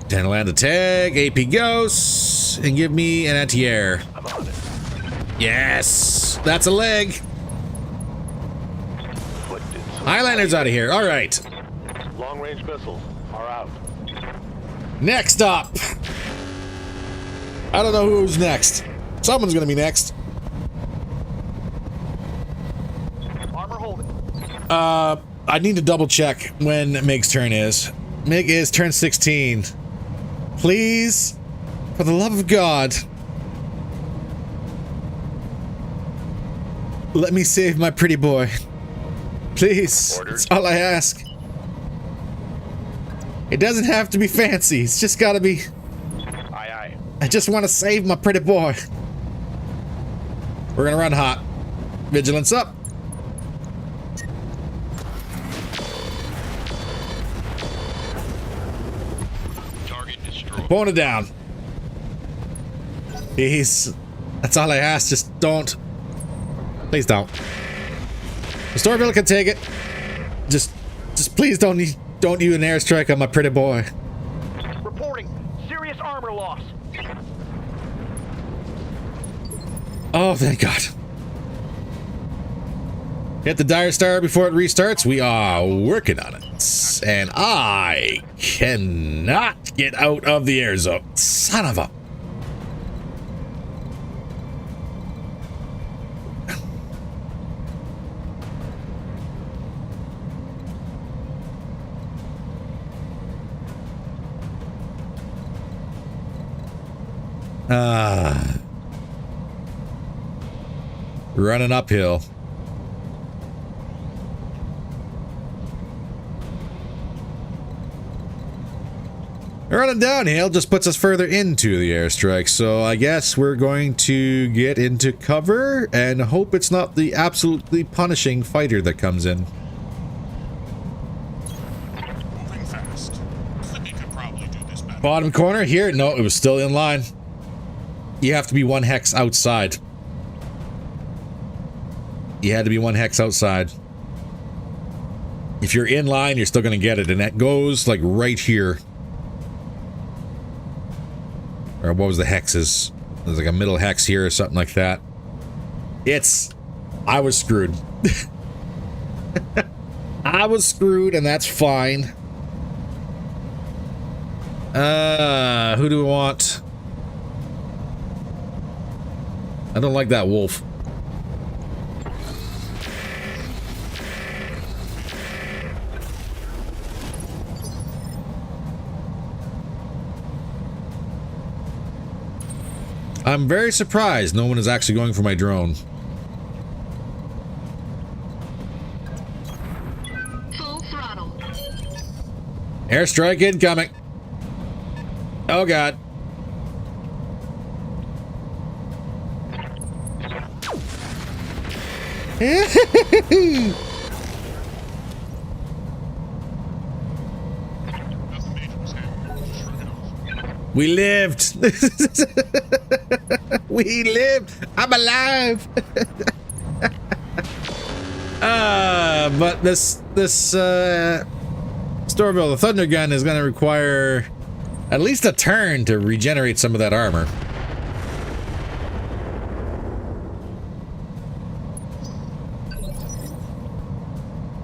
10 land attack, AP ghosts, and give me an anti-air. I'm on it. Yes, that's a leg. Highlander's out of here. All right. Long-range missiles are out. Next up. I don't know who's next. Someone's gonna be next. Armor holding. I need to double check when Mig's turn is. Mig is turn 16. Please, for the love of God, let me save my pretty boy. Please, that's all I ask. It doesn't have to be fancy. It's just gotta be... Aye, aye. I just want to save my pretty boy. We're gonna run hot. Vigilance up. Pulling it down. Please. That's all I ask. Just don't. Please don't. The Stormville can take it. Just please don't you an airstrike on my pretty boy. Reporting serious armor loss. Oh, thank God. Hit the dire star before it restarts. We are working on it. And I cannot get out of the air zone. Son of a... Running uphill. Running downhill just puts us further into the airstrike, so I guess we're going to get into cover and hope it's not the absolutely punishing fighter that comes in. Moving fast. Clippy could probably do this better. Bottom corner here? No, it was still in line. You have to be 1 hex outside. You had to be 1 hex outside. If you're in line, you're still going to get it, and that goes like right here. Or what was the hexes? There's like a middle hex here or something like that. I was screwed. I was screwed, and that's fine. Who do we want? I don't like that wolf. I'm very surprised no one is actually going for my drone. Full throttle. Airstrike incoming. Oh God. Nothing major was happening. Just shrug it off. We lived. We lived. I'm alive. But this Stormville, the Thunder Gun, is going to require at least a turn to regenerate some of that armor.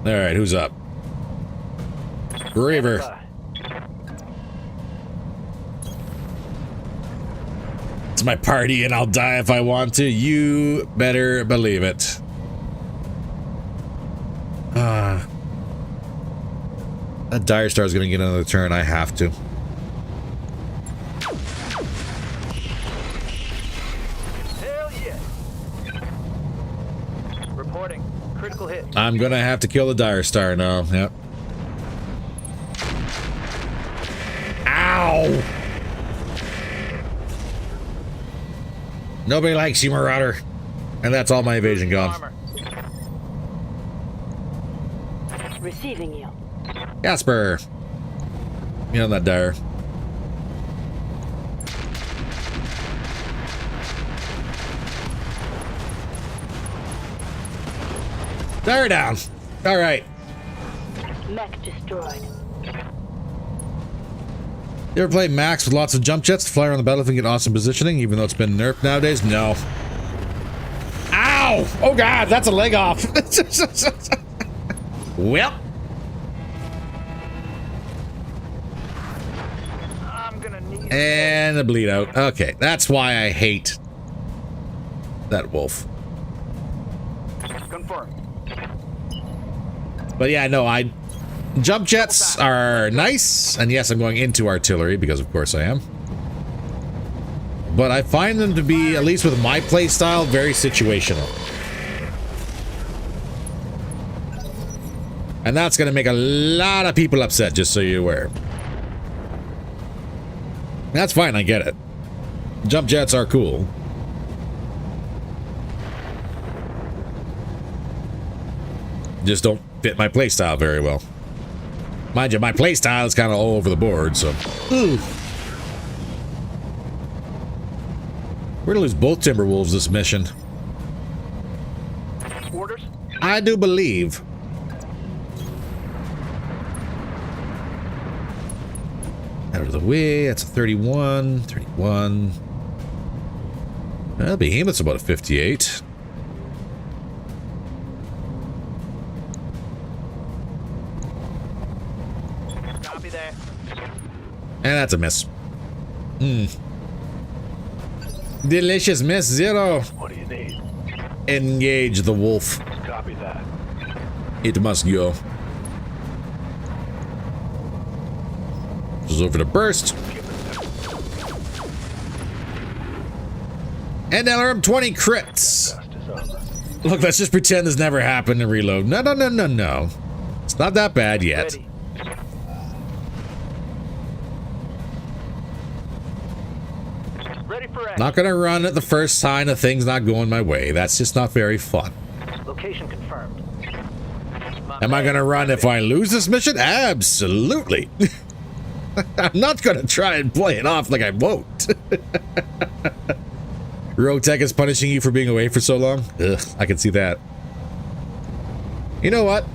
All right, who's up? Braver. It's my party and I'll die if I want to. You better believe it. That dire star is going to get another turn. I have to. Hell yeah. Reporting critical hit. I'm going to have to kill the dire star now. Yep. Ow! Nobody likes you, Marauder. And that's all my evasion gone. Armor. Receiving you. Casper. You know that dire. Dire down. All right. Mech destroyed. You ever play Max with lots of jump jets to fly around the battlefield and get awesome positioning, even though it's been nerfed nowadays? No. Ow! Oh God, that's a leg off. Well. I'm gonna need And a bleed out. Okay, that's why I hate that wolf. confirmed. But yeah, no, jump jets are nice, and yes, I'm going into artillery because of course I am. But I find them to be, at least with my play style, very situational. And that's going to make a lot of people upset, just so you're aware. That's fine, I get it. Jump jets are cool. Just don't fit my playstyle very well. Mind you, my playstyle is kind of all over the board, so... Ooh. We're gonna lose both Timberwolves this mission. Orders? I do believe. Out of the way. That's a 31. 31. Well, Behemoth's about a 58. Copy that. And that's a miss. Delicious miss. 0. What do you need? Engage the wolf. Copy that. It must go. This is over to burst. And LRM 20 crits. Fast as armor. Look, let's just pretend this never happened and reload. No, no, no, no, no. It's not that bad yet. Ready. Ready for action. Not gonna run at the first sign of things not going my way. That's just not very fun. Location confirmed. Am I gonna run if I lose this mission? Absolutely. I'm not gonna try and play it off like I won't. RogueTech is punishing you for being away for so long? Ugh, I can see that. You know what?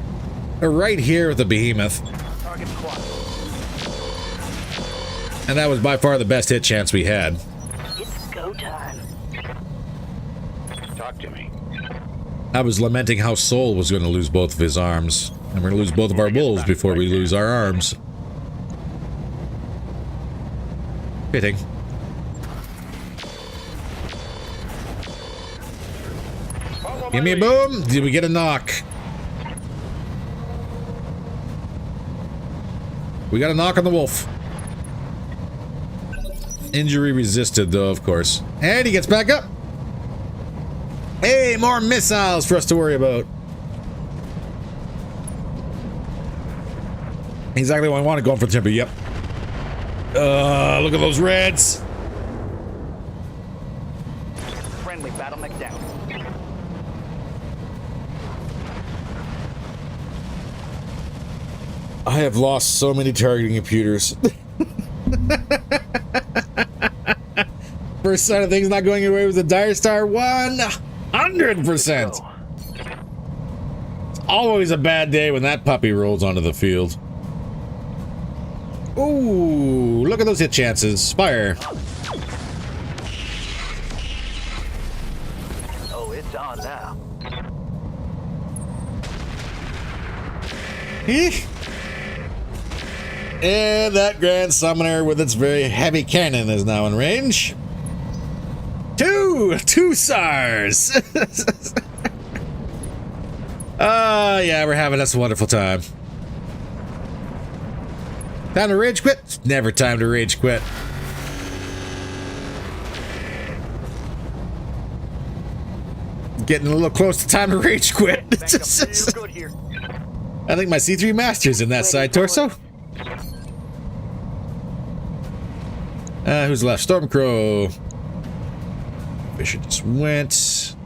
Right here with the Behemoth. Target squad. And that was by far the best hit chance we had. It's go time. Talk to me. I was lamenting how Soul was going to lose both of his arms. And we're going to lose both of our wolves before we lose our arms. Fitting. Give me a boom. Did we get a knock? We got a knock on the wolf. Injury resisted, though, of course. And he gets back up. Hey, more missiles for us to worry about. Exactly what I wanted, going for the timber. Yep. Look at those reds. Friendly BattleTech down. I have lost so many targeting computers. First sign of things not going away with the Dire Star 100%. It's always a bad day when that puppy rolls onto the field. Ooh, look at those hit chances. Fire. Oh, it's on now. Eek. And that Grand Summoner with its very heavy cannon is now in range. Two SARs. Yeah, we're having us a wonderful time. Time to rage quit? Never time to rage quit. Getting a little close to time to rage quit. Back up real good here. I think my C3 Master's in that side torso. Who's left? Stormcrow. Fisher just went.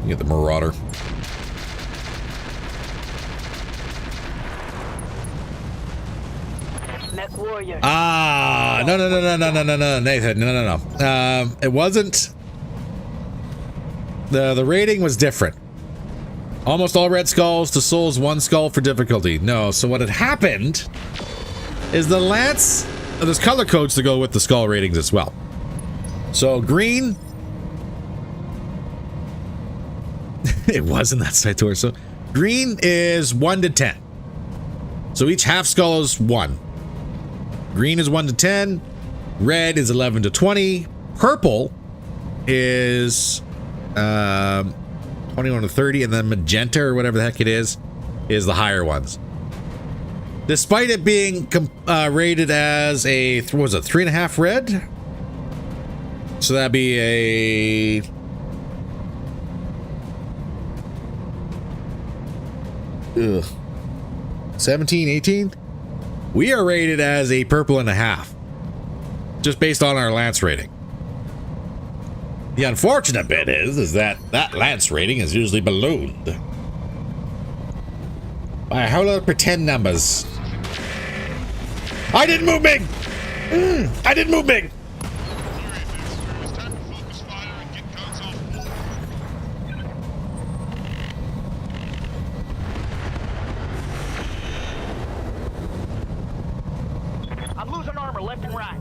You get the Marauder. Mech warrior. Ah, no, Nathan, no. It wasn't. The rating was different. Almost all red skulls to souls, 1 skull for difficulty. No, so what had happened is the lance. There's color codes to go with the skull ratings as well. So green. It wasn't that side torso. Green is 1 to 10. So each half skull is 1. Green is 1 to 10. Red is 11 to 20. Purple is 21 to 30, and then magenta or whatever the heck it is the higher ones. Despite it being rated as a 3.5 red, so that'd be a 17, 18. We are rated as a purple and a half, just based on our lance rating. The unfortunate bit is that lance rating is usually ballooned. By a whole lot of pretend numbers. I didn't move big! I didn't move big! Alright, Master. It's time to focus fire and get guns off the wall. I'm losing armor left and right.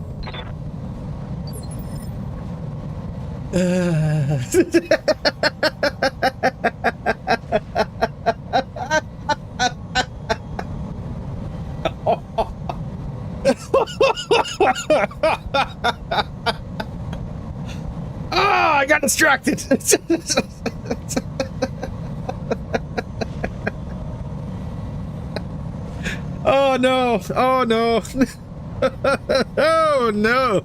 I got distracted. Oh no! Oh no! Oh no!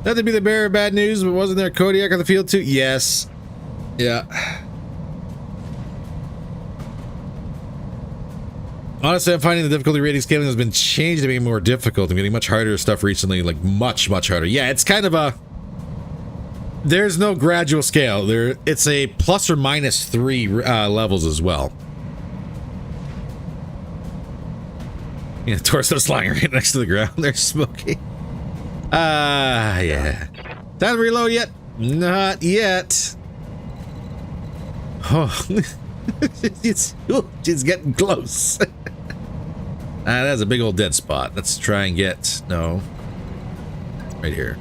Not to be the bearer of bad news, but wasn't there a Kodiak on the field too? Yes. Yeah. Honestly, I'm finding the difficulty rating scaling has been changed to make it more difficult. I'm getting much harder stuff recently, like much harder. Yeah, it's kind of a... There's no gradual scale. It's a plus or minus 3 levels as well. Yeah, torso's lying right next to the ground. They're smoking. Yeah. Time to reload yet? Not yet. Oh, it's getting close. That's a big old dead spot. Let's try and get... No. Right here.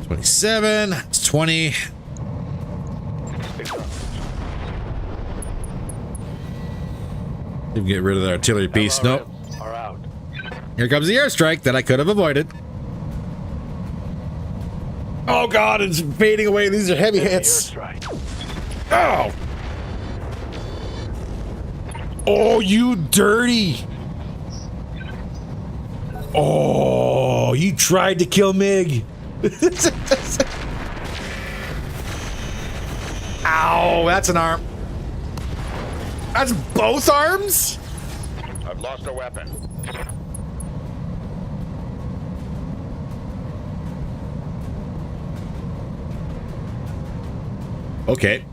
$27. It's 20. Get rid of the artillery piece. Nope. Are out. Here comes the airstrike that I could have avoided. Oh god, it's fading away. These are heavy hits. Oh! Oh, you dirty! Oh, you tried to kill Mig. Ow, that's an arm. That's both arms? I've lost a weapon. Okay.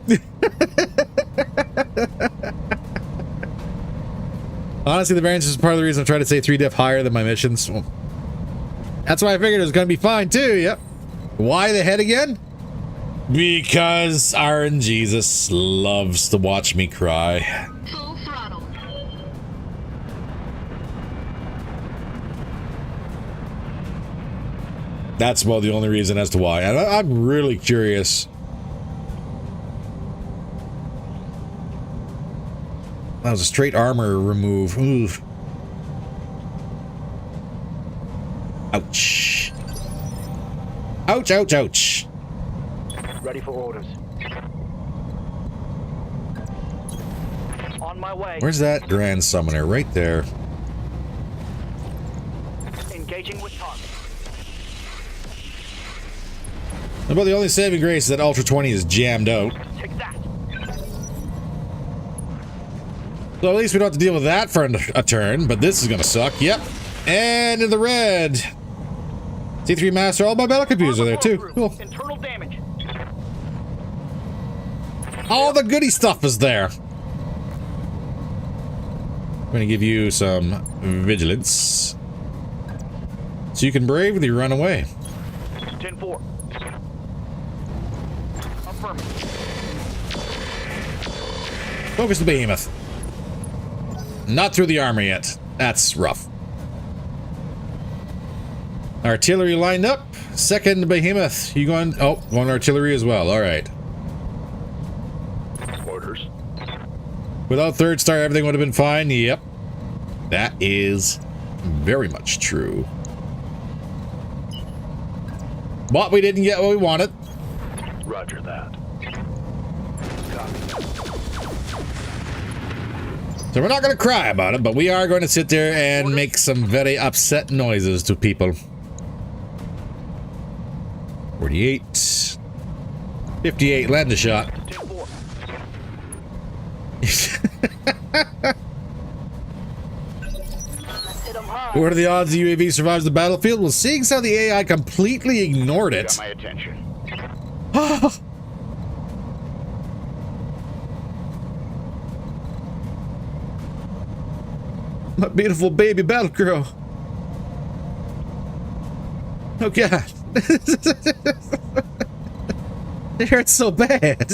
Honestly, the variance is part of the reason I'm trying to say 3 diff higher than my missions. Well, that's why I figured it was going to be fine too, yep. Why the head again? Because RNGesus loves to watch me cry. Full throttle. That's about the only reason as to why. And I'm really curious. That was a straight armor remove. Oof. Ouch. Ouch, ouch, ouch. Ready for orders. On my way. Where's that Grand Summoner? Right there. Engaging with target. About the only saving grace is that Ultra 20 is jammed out. Take that. So at least we don't have to deal with that for a turn, but this is gonna suck. Yep. And in the red. C3 Master, all my battle computers are there too. Cool. Internal damage. All the goody stuff is there. I'm gonna give you some vigilance. So you can bravely run away. 10-4. Affirmative. Focus the behemoth. Not through the armor yet. That's rough. Artillery lined up. Second behemoth. You going? Oh, going artillery as well. All right. Orders. Without third star, everything would have been fine. Yep. That is very much true. But we didn't get what we wanted. Roger that. So we're not going to cry about it, but we are going to sit there and make some very upset noises to people. 48. 58. Land a shot. 10-4. What are the odds the UAV survives the battlefield? Well, seeing as how the AI completely ignored Got it. my attention. My beautiful baby battle girl. Oh god. It hurts so bad.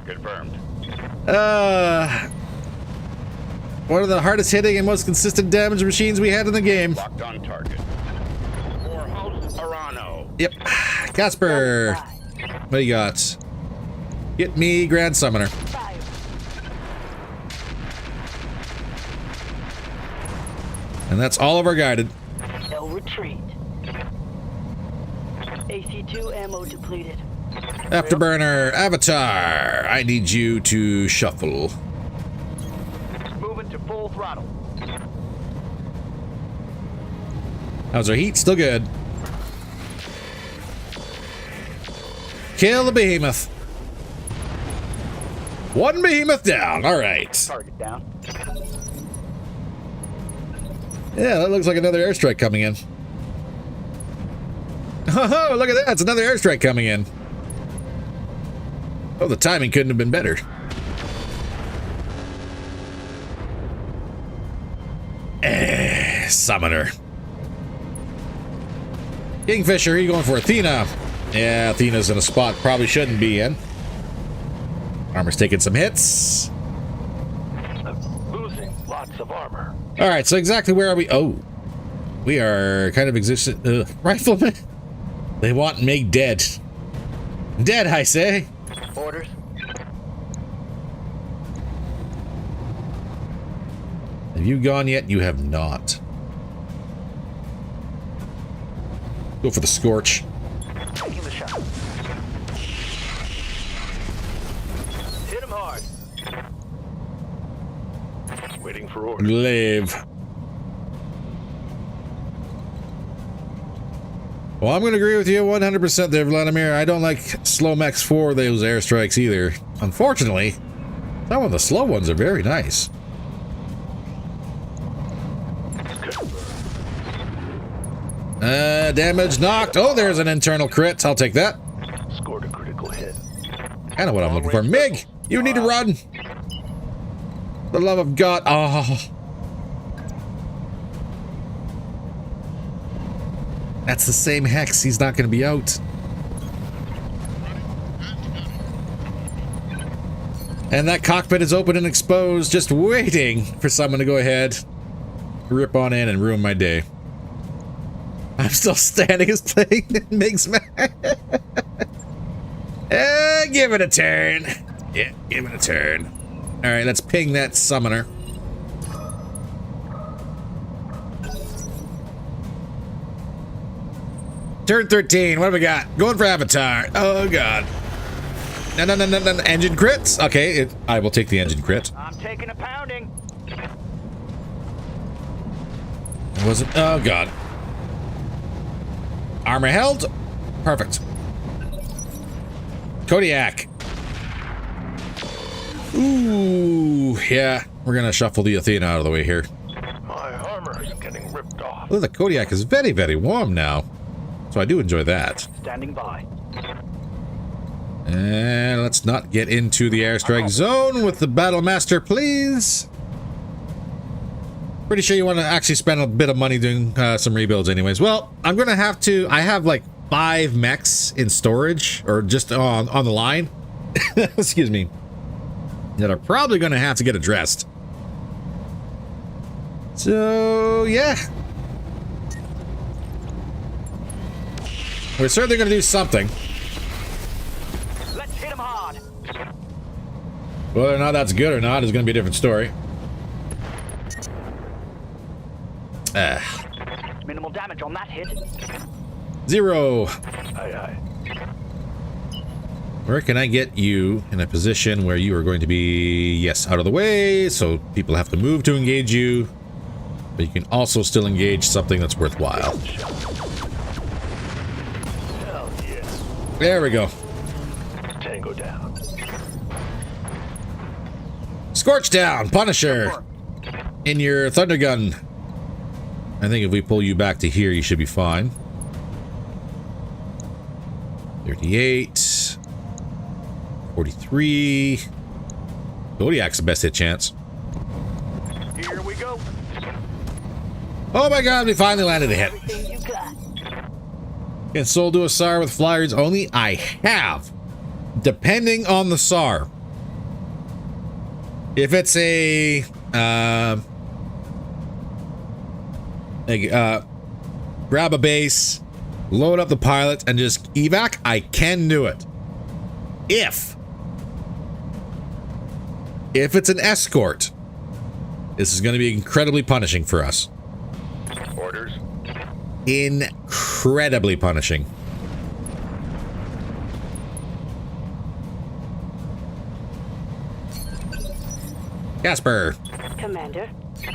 Confirmed. One of the hardest hitting and most consistent damage machines we had in the game. Locked on target. For House Arano. Yep. Casper. What do you got? Get me Grand Summoner. Fire. And that's all of our guided. No retreat. AC2 ammo depleted. Afterburner. Avatar. I need you to shuffle. Moving to full throttle. How's our heat? Still good. Kill the behemoth. One behemoth down. All right. Target down. Yeah, that looks like another airstrike coming in. Oh, look at that. It's another airstrike coming in. Oh, the timing couldn't have been better. Summoner. Kingfisher, you going for Athena? Yeah, Athena's in a spot probably shouldn't be in. Armor's taking some hits. Losing lots of armor. All right, so exactly where are we? Oh, we are kind of existent. Rifleman. They want me dead. Dead, I say. Orders. Have you gone yet? You have not. Go for the scorch. Taking the shot. Hit him hard. Waiting for orders. Live. Well, I'm going to agree with you 100% there, Vladimir. I don't like slow mechs for those airstrikes either. Unfortunately, some of the slow ones are very nice. Damage knocked. Oh, there's an internal crit. I'll take that. Scored a critical hit. Kind of what I'm looking for. Mig, you need to run. The love of God. Oh. That's the same hex. He's not going to be out. And that cockpit is open and exposed, just waiting for someone to go ahead, rip on in and ruin my day. I'm still standing as playing Mig's mad. Give it a turn. Yeah, give it a turn. All right, let's ping that summoner. Turn 13. What have we got? Going for Avatar. Oh, God. No. Engine crits? Okay, I will take the engine crit. I'm taking a pounding. It wasn't. Oh, God. Armor held. Perfect. Kodiak. Ooh, yeah. We're going to shuffle the Athena out of the way here. My armor is getting ripped off. Oh, the Kodiak is very, very warm now. So I do enjoy that. Standing by. And let's not get into the airstrike zone with the Battle Master, please. Pretty sure you want to actually spend a bit of money doing some rebuilds anyways. Well, I'm going to have to... I have like 5 mechs in storage, or just on the line. Excuse me. That are probably going to have to get addressed. So, yeah. We're certainly going to do something. Let's hit him hard. Whether or not that's good or not is going to be a different story. Minimal damage on that hit. 0. Aye. Where can I get you in a position where you are going to be, yes, out of the way, so people have to move to engage you, but you can also still engage something that's worthwhile. Hell yeah. There we go. Tango down. Scorch down, Punisher. In your thunder gun. I think if we pull you back to here, you should be fine. 38. 43. Zodiac's the best hit chance. Here we go. Oh my god, we finally landed a hit. Everything you got. Can Soul do a SAR with flyers only? I have. Depending on the SAR. If it's a grab a base, load up the pilot, and just evac, I can do it. If it's an escort, this is going to be incredibly punishing for us. Orders. Incredibly punishing. Casper. Commander.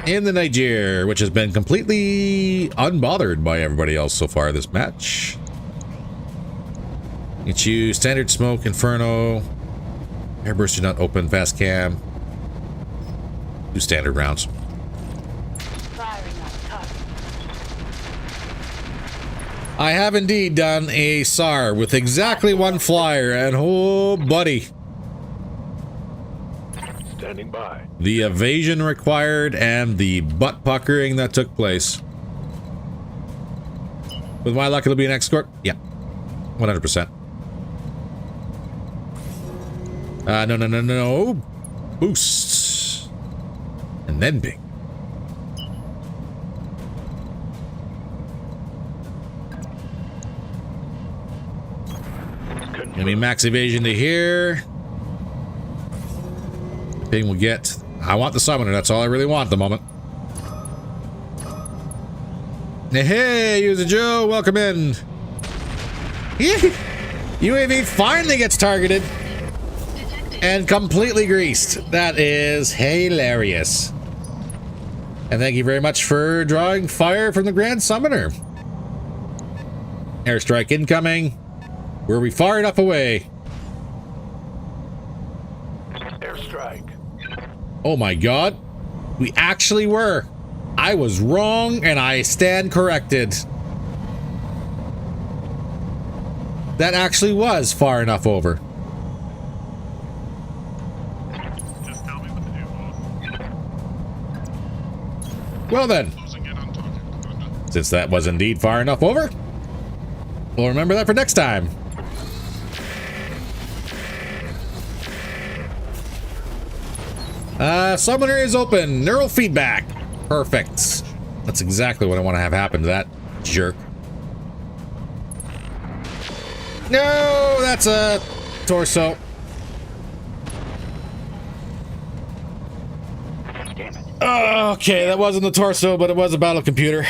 In the Niger, which has been completely unbothered by everybody else so far this match. You choose standard smoke, inferno, airburst do not open, fast cam. Do standard rounds. Firing on target. I have indeed done a SAR with exactly one flyer, and oh, buddy. Standing by. The evasion required and the butt puckering that took place. With my luck, it'll be an escort? Yeah. 100%. No. Boosts. And then big. Give me max evasion to here. Thing will get. I want the summoner. That's all I really want at the moment. Hey, User Joe, welcome in. UAV finally gets targeted and completely greased. That is hilarious. And thank you very much for drawing fire from the Grand Summoner. Airstrike incoming. Were we far enough away? Airstrike. Oh my god. We actually were. I was wrong and I stand corrected. That actually was far enough over. Just tell me what to do. Well then, Closing in on target, Commander. since that was indeed far enough over, we'll remember that for next time. Summoner is open. Neural feedback. Perfect. That's exactly what I want to have happen to that jerk. No, that's a torso. Damn it. Okay, that wasn't the torso, but it was a battle computer.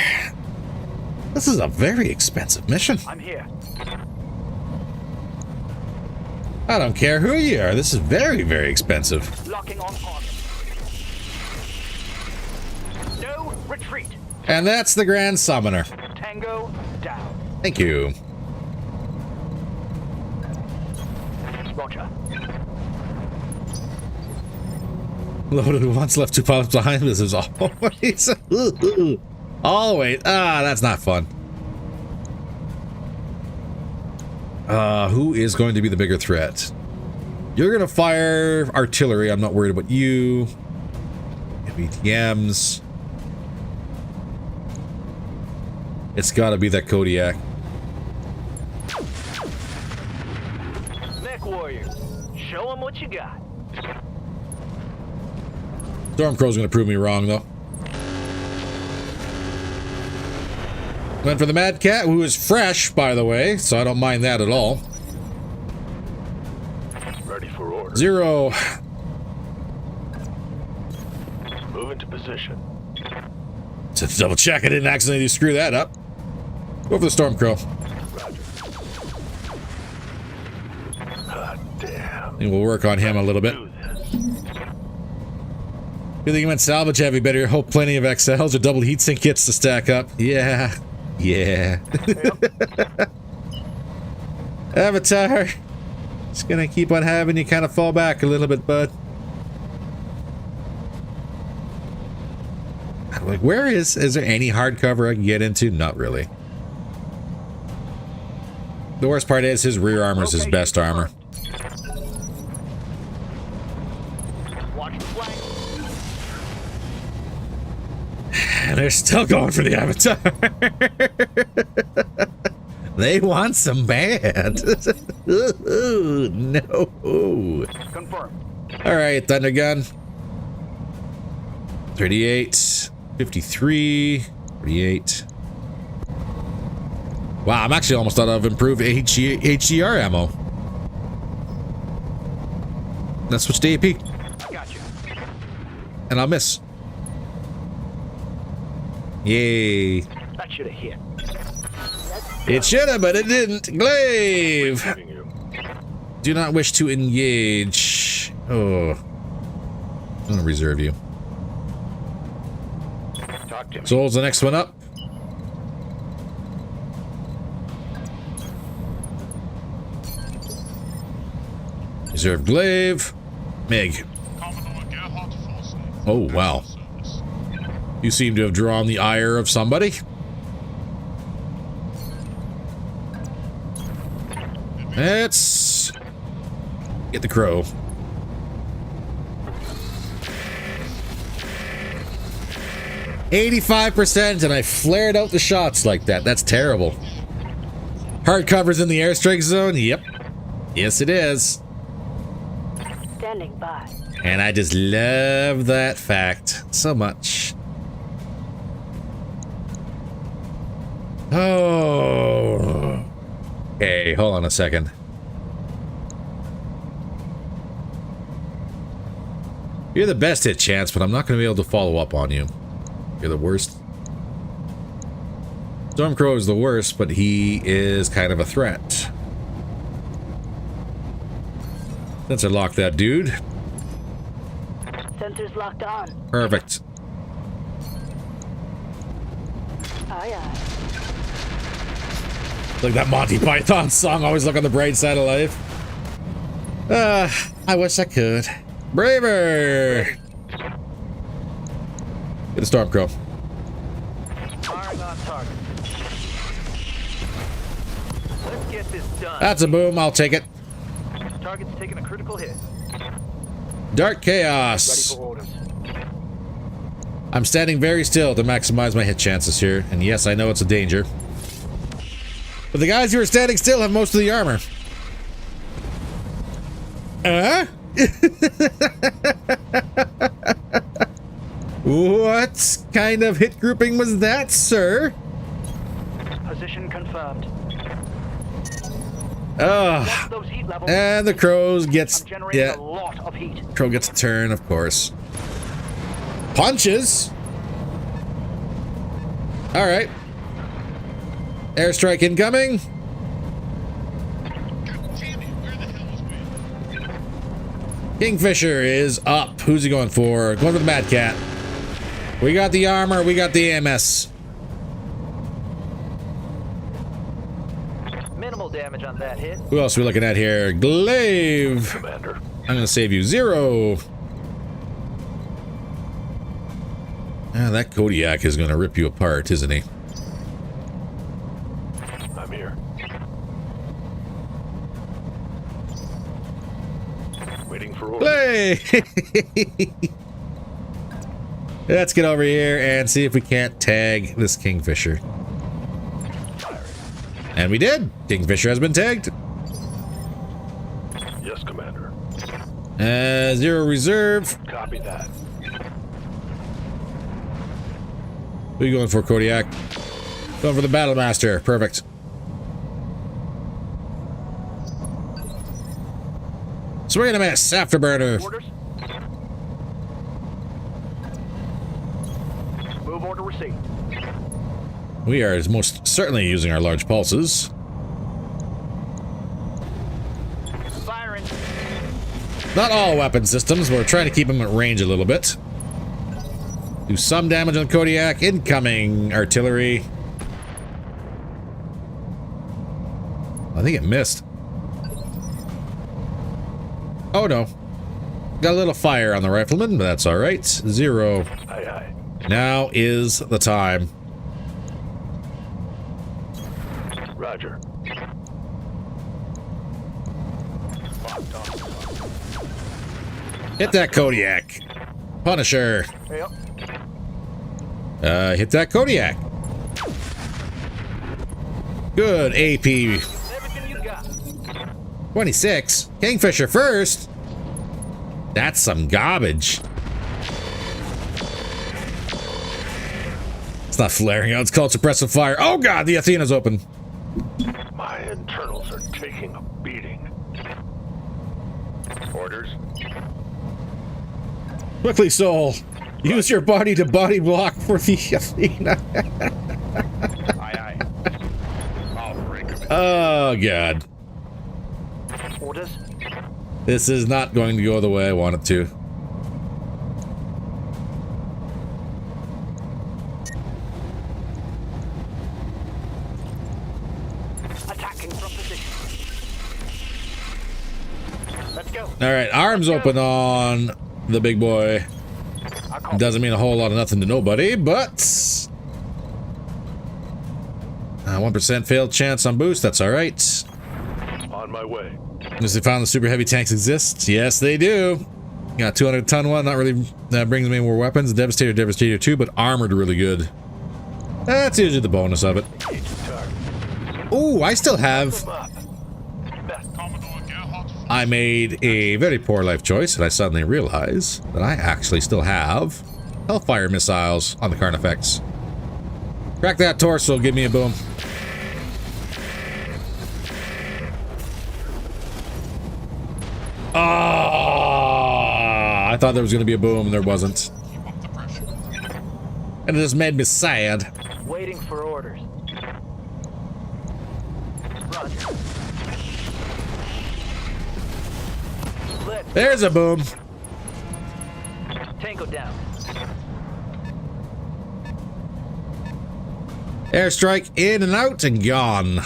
This is a very expensive mission. I'm here. I don't care who you are. This is very, very expensive. Locking on target. No retreat. And that's the Grand Summoner. Tango down. Thank you. Roger. Loaded once, left two pilots behind. This is always. Always. Ah, that's not fun. Who is going to be the bigger threat? You're going to fire artillery. I'm not worried about you. ATMs. It's got to be that Kodiak. Mech warrior. Show them what you got. Stormcrow's going to prove me wrong, though. Went for the Mad Cat, who is fresh, by the way, so I don't mind that at all. Ready for order. 0. Move into position. Just to double check, I didn't accidentally screw that up. Go for the Stormcrow. Roger. Ah, damn. And we'll work on him a little bit. Do this. You think you went salvage heavy? Better hope plenty of XLs or double heatsink kits to stack up. Yeah. Yeah. Avatar. Just gonna keep on having you kind of fall back a little bit, bud. Like, where is there any hard cover I can get into? Not really. The worst part is his rear armor is his best armor. Watch the flank. And they're still going for the Avatar. They want some bad. Ooh, no. Confirmed. All right, Thunder Gun. 38, 53, 48. Wow, I'm actually almost out of improved HER ammo. Let's switch to AP. Gotcha. And I'll miss. Yay. That should have hit. It should have, but it didn't. Glaive. Do not wish to engage. Oh. I'm going to reserve you. Talk to me. So what's the next one up? Reserve Glaive. Meg. Commodore Gerhard Forsyth. Oh, wow. Service. You seem to have drawn the ire of somebody. Let's get the crow. %, and I flared out the shots like that. That's terrible. Hard covers in the airstrike zone. Yep. Yes, it is. Standing by. And I just love that fact so much. Oh. Okay, hold on a second. You're the best hit, Chance, but I'm not going to be able to follow up on you. You're the worst. Stormcrow is the worst, but he is kind of a threat. Sensor lock that dude. Sensors locked on. Perfect. Aye, aye. Like that Monty Python song, always look on the bright side of life. I wish I could. Braver! Get a Stormcrow. Firing on target. Let's get this done. That's a boom, I'll take it. Target's taking a critical hit. Dark Ready Chaos. for orders. I'm standing very still to maximize my hit chances here. And yes, I know it's a danger. But the guys who are standing still have most of the armor. What kind of hit grouping was that, sir? Position confirmed. Ugh. Those heat levels. And the crows gets... I'm generating Yeah, a lot of heat. crow gets a turn, of course. Punches! Alright. Airstrike incoming. God damn it, where the hell was we? Kingfisher is up. Who's he going for? Going for the Mad Cat. We got the armor, we got the AMS. Minimal damage on that hit. Who else are we looking at here? Glaive. Commander. I'm gonna save you 0. Ah, that Kodiak is gonna rip you apart, isn't he? I'm here. Waiting for orders. Play! Let's get over here and see if we can't tag this Kingfisher. And we did! Kingfisher has been tagged. Yes, Commander. 0 reserve. Copy that. Who are you going for, Kodiak? Going for the Battle Master. Perfect. Swing and a miss. Afterburner. Orders. Move order received. We are most certainly using our large pulses. Firing. Not all weapon systems, but we're trying to keep them at range a little bit. Do some damage on Kodiak. Incoming artillery. I think it missed. Oh no. Got a little fire on the rifleman, but that's alright. 0. Aye, aye. Now is the time. Roger. Hit that Kodiak. Punisher. Yep. Hit that Kodiak. Good AP. Everything you got. 26. Kingfisher first. That's some garbage. It's not flaring out. It's called suppressive fire. Oh god, the Athena's open. My internals are taking a beating. Orders. Quickly, Soul. Use your body to body block for the Athena. Aye, aye. I'll break him. Oh god. Orders. This is not going to go the way I want it to. Attacking from position. Let's go. Alright, arms open on the big boy. Doesn't mean a whole lot of nothing to nobody, but 1% failed chance on boost. That's alright. On my way. As they found the super heavy tanks exist. Yes, they do. Got 200 ton one. Not really. That brings me more weapons. Devastator, Devastator 2, but armored really good. That's usually the bonus of it. Ooh, I still have. Commodore Gerhardt. I made a very poor life choice, and I suddenly realize that I actually still have Hellfire missiles on the Carnifex. Crack that torso, give me a boom. Ah! I thought there was going to be a boom, and there wasn't. Keep up the pressure. And it just made me sad. Waiting for orders. Roger. Let's There's a boom. tango down. Airstrike in and out and gone.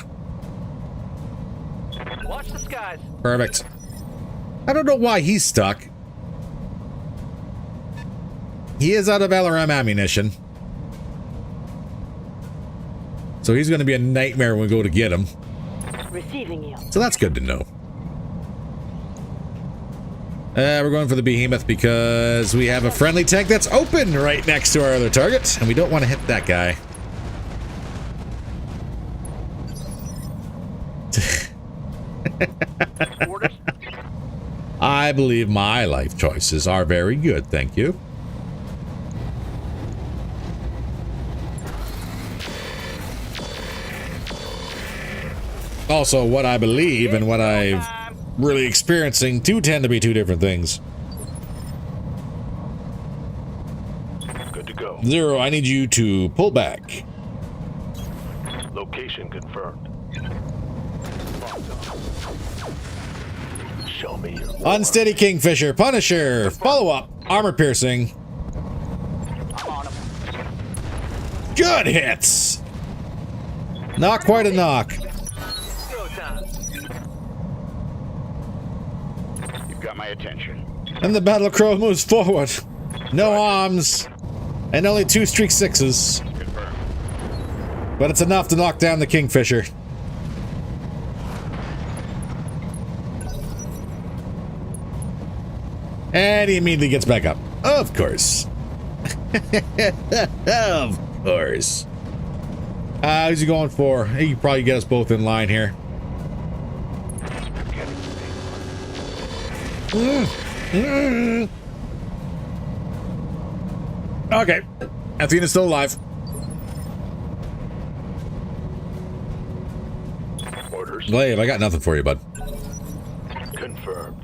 Watch the skies. Perfect. I don't know why he's stuck. He is out of LRM ammunition. So he's going to be a nightmare when we go to get him. Receiving you. So that's good to know. We're going for the behemoth because we have a friendly tank that's open right next to our other target, and we don't want to hit that guy. Orders. I believe my life choices are very good, thank you. Also, what I believe and what I've really experiencing do tend to be two different things. Good to go. Zero, I need you to pull back. Location confirmed. Show me your Unsteady Kingfisher, Punisher, follow up, armor piercing. I'm on him. Good hits. Not quite a knock. Go time. You've got my attention. And the battle crow moves forward. No arms, and only 2 streak 6s. Confirmed. But it's enough to knock down the Kingfisher. And he immediately gets back up. Of course. Of course. Who's he going for? He can probably get us both in line here. Okay. Athena's still alive. Orders. Glaive, I got nothing for you, bud. Confirmed.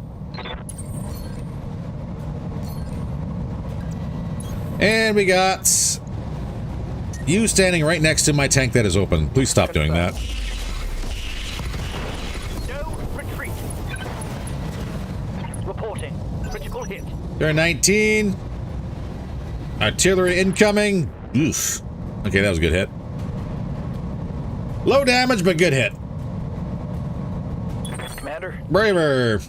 And we got you standing right next to my tank that is open. Please stop doing that. No retreat. Reporting. Critical hit. Turn 19. Artillery incoming. Oof. Okay, that was a good hit. Low damage, but good hit. Commander. Braver.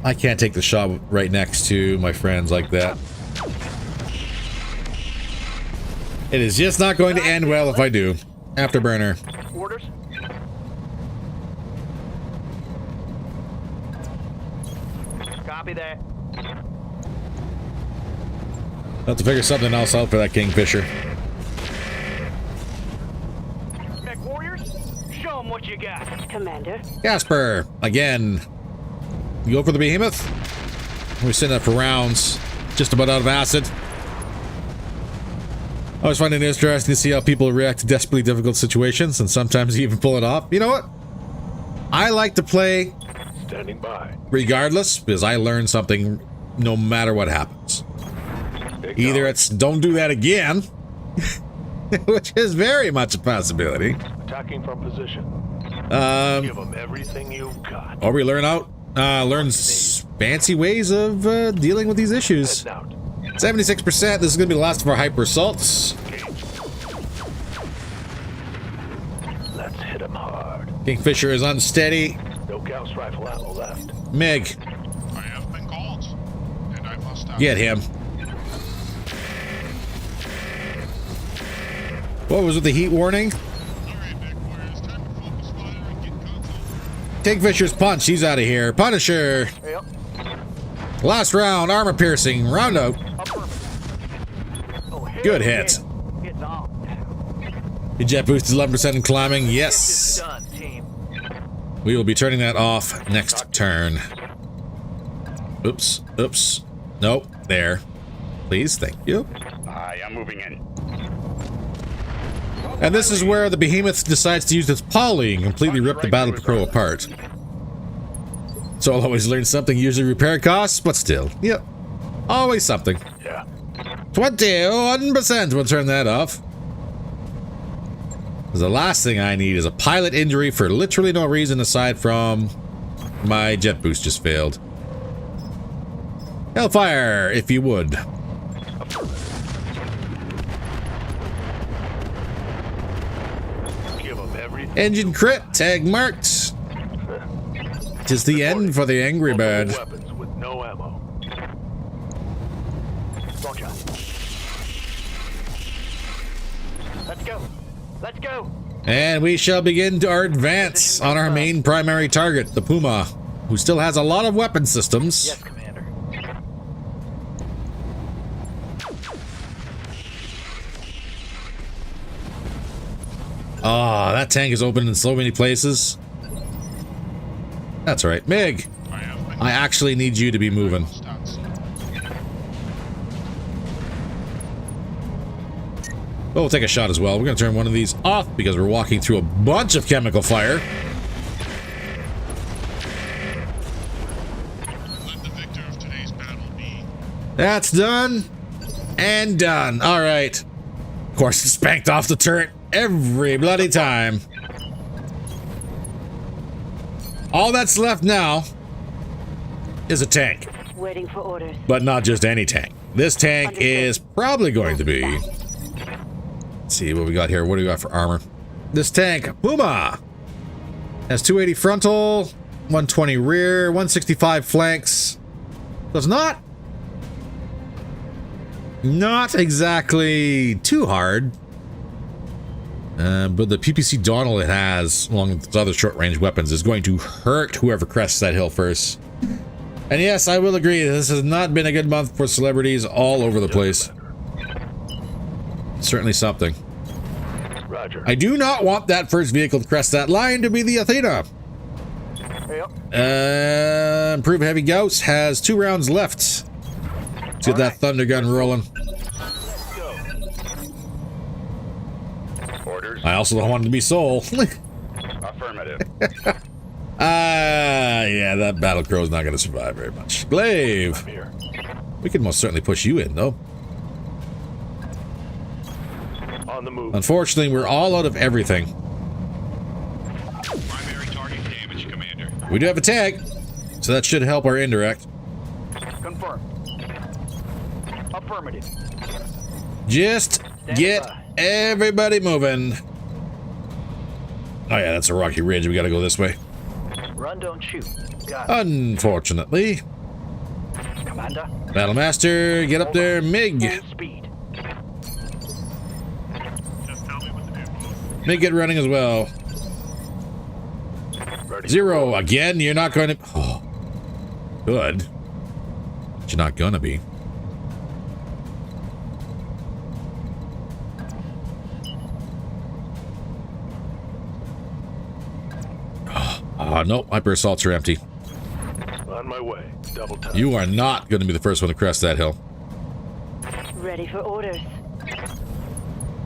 I can't take the shot right next to my friends like that. It is just not going to end well if I do. Afterburner. Orders? Copy that. I'll have to figure something else out for that Kingfisher. Mech warriors, show them what you got. Commander. Casper, again. You go for the behemoth? We're sitting up for rounds. Just about out of acid. I always find it interesting to see how people react to desperately difficult situations and sometimes even pull it off. You know what? I like to play Standing by. regardless because I learn something no matter what happens. Either it's don't do that again, which is very much a possibility. Attacking from position. Give them everything you've got. Or we learn fancy ways of dealing with these issues. 76%. This is going to be the last of our hyper assaults. Let's hit him hard. Kingfisher is unsteady. No Gauss rifle ammo left. Mig, I have been called, and I must have. get him. What was with the heat warning? Alright, Mech Warriors, time to focus fire and get console. Kingfisher's punch. He's out of here. Punisher. Yep. Last round. Armor piercing. Round out. Oh, Good hit. It's on. Your jet boost is 11% in climbing. It's Yes. done, team. We will be turning that off next turn. Oops. Oops. Nope. There. Please. Thank you. I am moving in. And this is where the behemoth decides to use its poly and completely rip the battle pro apart. So I'll always learn something, usually repair costs, but still. Yep. Always something. Yeah. 21%. We'll turn that off. The last thing I need is a pilot injury for literally no reason aside from my jet boost just failed. Hellfire, if you would. Give them everything. Engine crit, tag marked. Tis the end for the angry bird. Weapons with no ammo. Roger. Let's go. Let's go. And we shall begin our advance on our main primary target, the Puma, who still has a lot of weapon systems. Yes, Commander. Ah, that tank is open in so many places. That's right. Mig, I have been I actually need you to be moving. stats. Oh, we'll take a shot as well. We're going to turn one of these off because we're walking through a bunch of chemical fire. Let the victor of today's battle be. That's done and done. All right. Of course, it's spanked off the turret every bloody time. All that's left now is a tank, Waiting for orders. but not just any tank. This tank Understood. is probably going to be... Let's see what we got here. What do we got for armor? This tank, Puma, has 280 frontal, 120 rear, 165 flanks. So it's not exactly too hard. But the PPC Donald it has, along with its other short-range weapons, is going to hurt whoever crests that hill first. And yes, I will agree, this has not been a good month for celebrities all over the place. Certainly something. Roger. I do not want that first vehicle to crest that line to be the Athena. Yep. Improved Heavy Gauss has 2 rounds left. Let's get that thunder gun rolling. Go. Orders. I also don't want it to be Soul. Affirmative. Yeah, that Battle Crow's not going to survive very much. Glaive. Here. We can most certainly push you in, though. On the move. Unfortunately, we're all out of everything. Primary target damage, Commander. We do have a tag, so that should help our indirect. Confirm. Affirmative. Just get by. everybody moving. Oh yeah, that's a rocky ridge. We gotta go this way. Run, don't shoot. Got it. Unfortunately. Commander. Battlemaster, get up there, MiG. Full speed. Just tell me what to do, boss. MiG get running as well. Ready. 0 again. You're not going to. Oh, good. But you're not gonna be. Nope. Hyper assaults are empty. On my way. Double time. You are not going to be the first one to crest that hill. Ready for orders.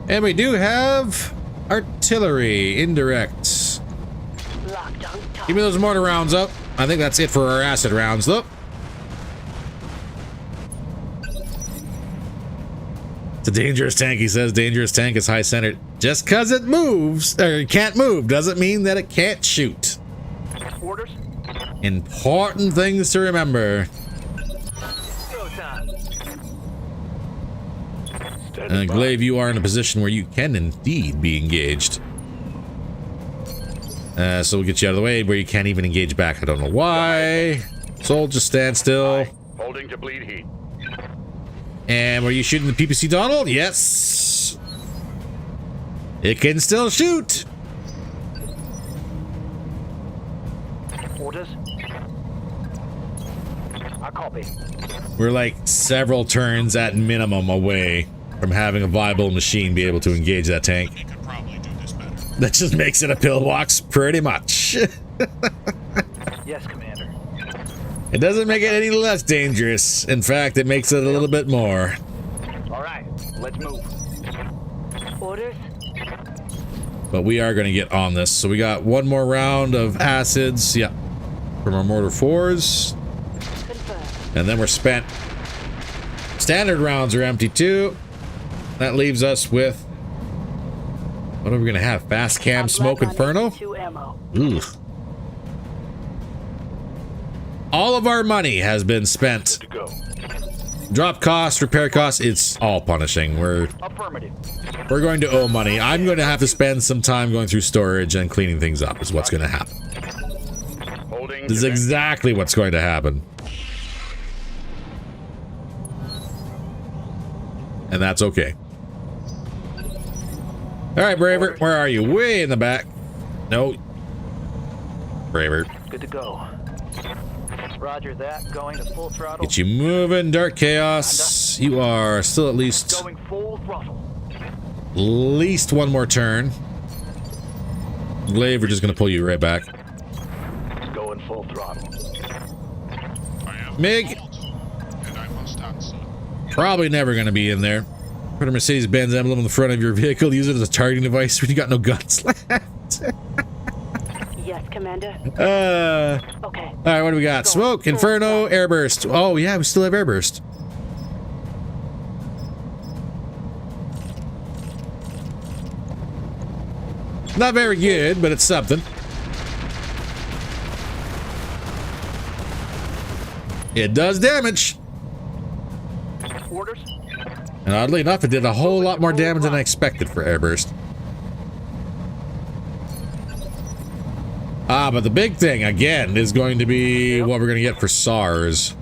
And we do have artillery indirect. Locked on top. Give me those mortar rounds up. I think that's it for our acid rounds, though. It's a dangerous tank, he says. Dangerous tank is high centered. Just because it moves, or it can't move, doesn't mean that it can't shoot. Orders. Important things to remember. Go time. Standing by. Glaive, you are in a position where you can indeed be engaged. So we'll get you out of the way where you can't even engage back. I don't know why. Soul, just stand still. Holding to bleed heat. And were you shooting the PPC Donald? Yes. It can still shoot. Orders. I copy. We're like several turns at minimum away from having a viable machine be able to engage that tank. He could probably do this better. That just makes it a pillbox, pretty much. Yes, Commander. It doesn't make it any less dangerous. In fact, it makes it a little bit more. All right, let's move. Orders. But we are going to get on this. So we got one more round of acids. Yeah. From our mortar 4s. Confirmed. And then we're spent. Standard rounds are empty too. That leaves us with. What are we going to have? Fast cam I'm smoke black on inferno? 82 ammo. Ugh. All of our money has been spent. To go. Drop costs, repair costs, it's all punishing. We're Affirmative. going to owe money. I'm going to have to spend some time going through storage and cleaning things up is what's going to happen. Holding. This is to exactly what's going to happen. And that's okay. All right, Braver, where are you? Way in the back. No. Braver. Good to go. Roger that. Going to full throttle. Get you moving, Dark Chaos. You are still at least Going full throttle. one more turn. Glaive, we're just going to pull you right back. Going full throttle. I have Mig. fault, and I must answer. Probably never going to be in there. Put a Mercedes-Benz emblem on the front of your vehicle. Use it as a targeting device when you got no guns left. Yes, Commander. Okay. Okay. All right, what do we got? Smoke, Inferno, Airburst. Oh, yeah, we still have Airburst. Not very good, but it's something. It does damage. Orders. And oddly enough, it did a whole lot more damage than I expected for Airburst. Ah, but the big thing, again, is going to be what we're going to get for SARS.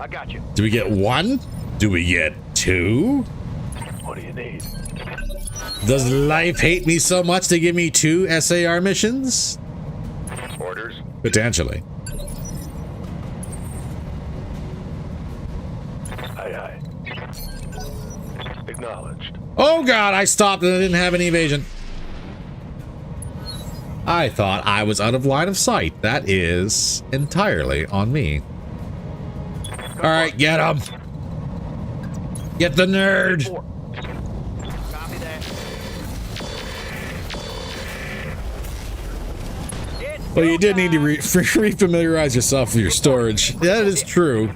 I got you. Do we get 1? Do we get 2? What do you need? Does life hate me so much to give me 2 SAR missions? Orders. Potentially. Aye, aye. Acknowledged. Oh god, I stopped and I didn't have any evasion. I thought I was out of line of sight. That is entirely on me. Alright, get him. Get the nerd. Copy that. Well, you did need to refamiliarize yourself with your storage. That is true.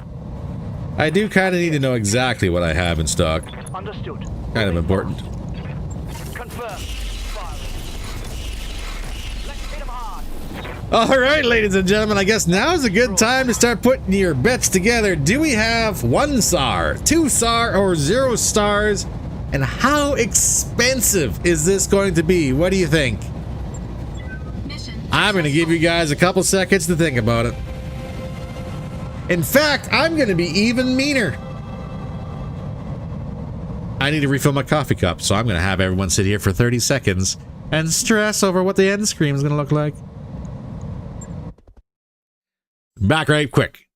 I do kind of need to know exactly what I have in stock. Understood. Kind of important. Confirmed. Firing. Let's hit him hard. All right, ladies and gentlemen, I guess now is a good time to start putting your bets together. Do we have 1 star, 2 star, or 0 stars? And how expensive is this going to be? What do you think? Mission. I'm going to give you guys a couple seconds to think about it. In fact, I'm going to be even meaner. I need to refill my coffee cup, so I'm going to have everyone sit here for 30 seconds and stress over what the end screen is going to look like. Back right quick.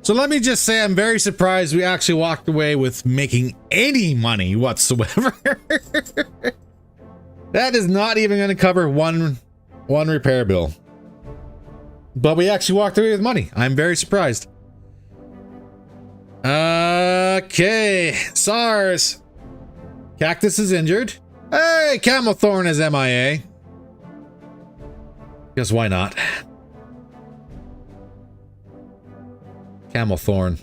So let me just say I'm very surprised we actually walked away with making any money whatsoever. That is not even going to cover one repair bill. But we actually walked away with money. I'm very surprised. Okay, SARS. Cactus is injured. Hey, Camel Thorn is MIA. Because why not? Camel Thorn.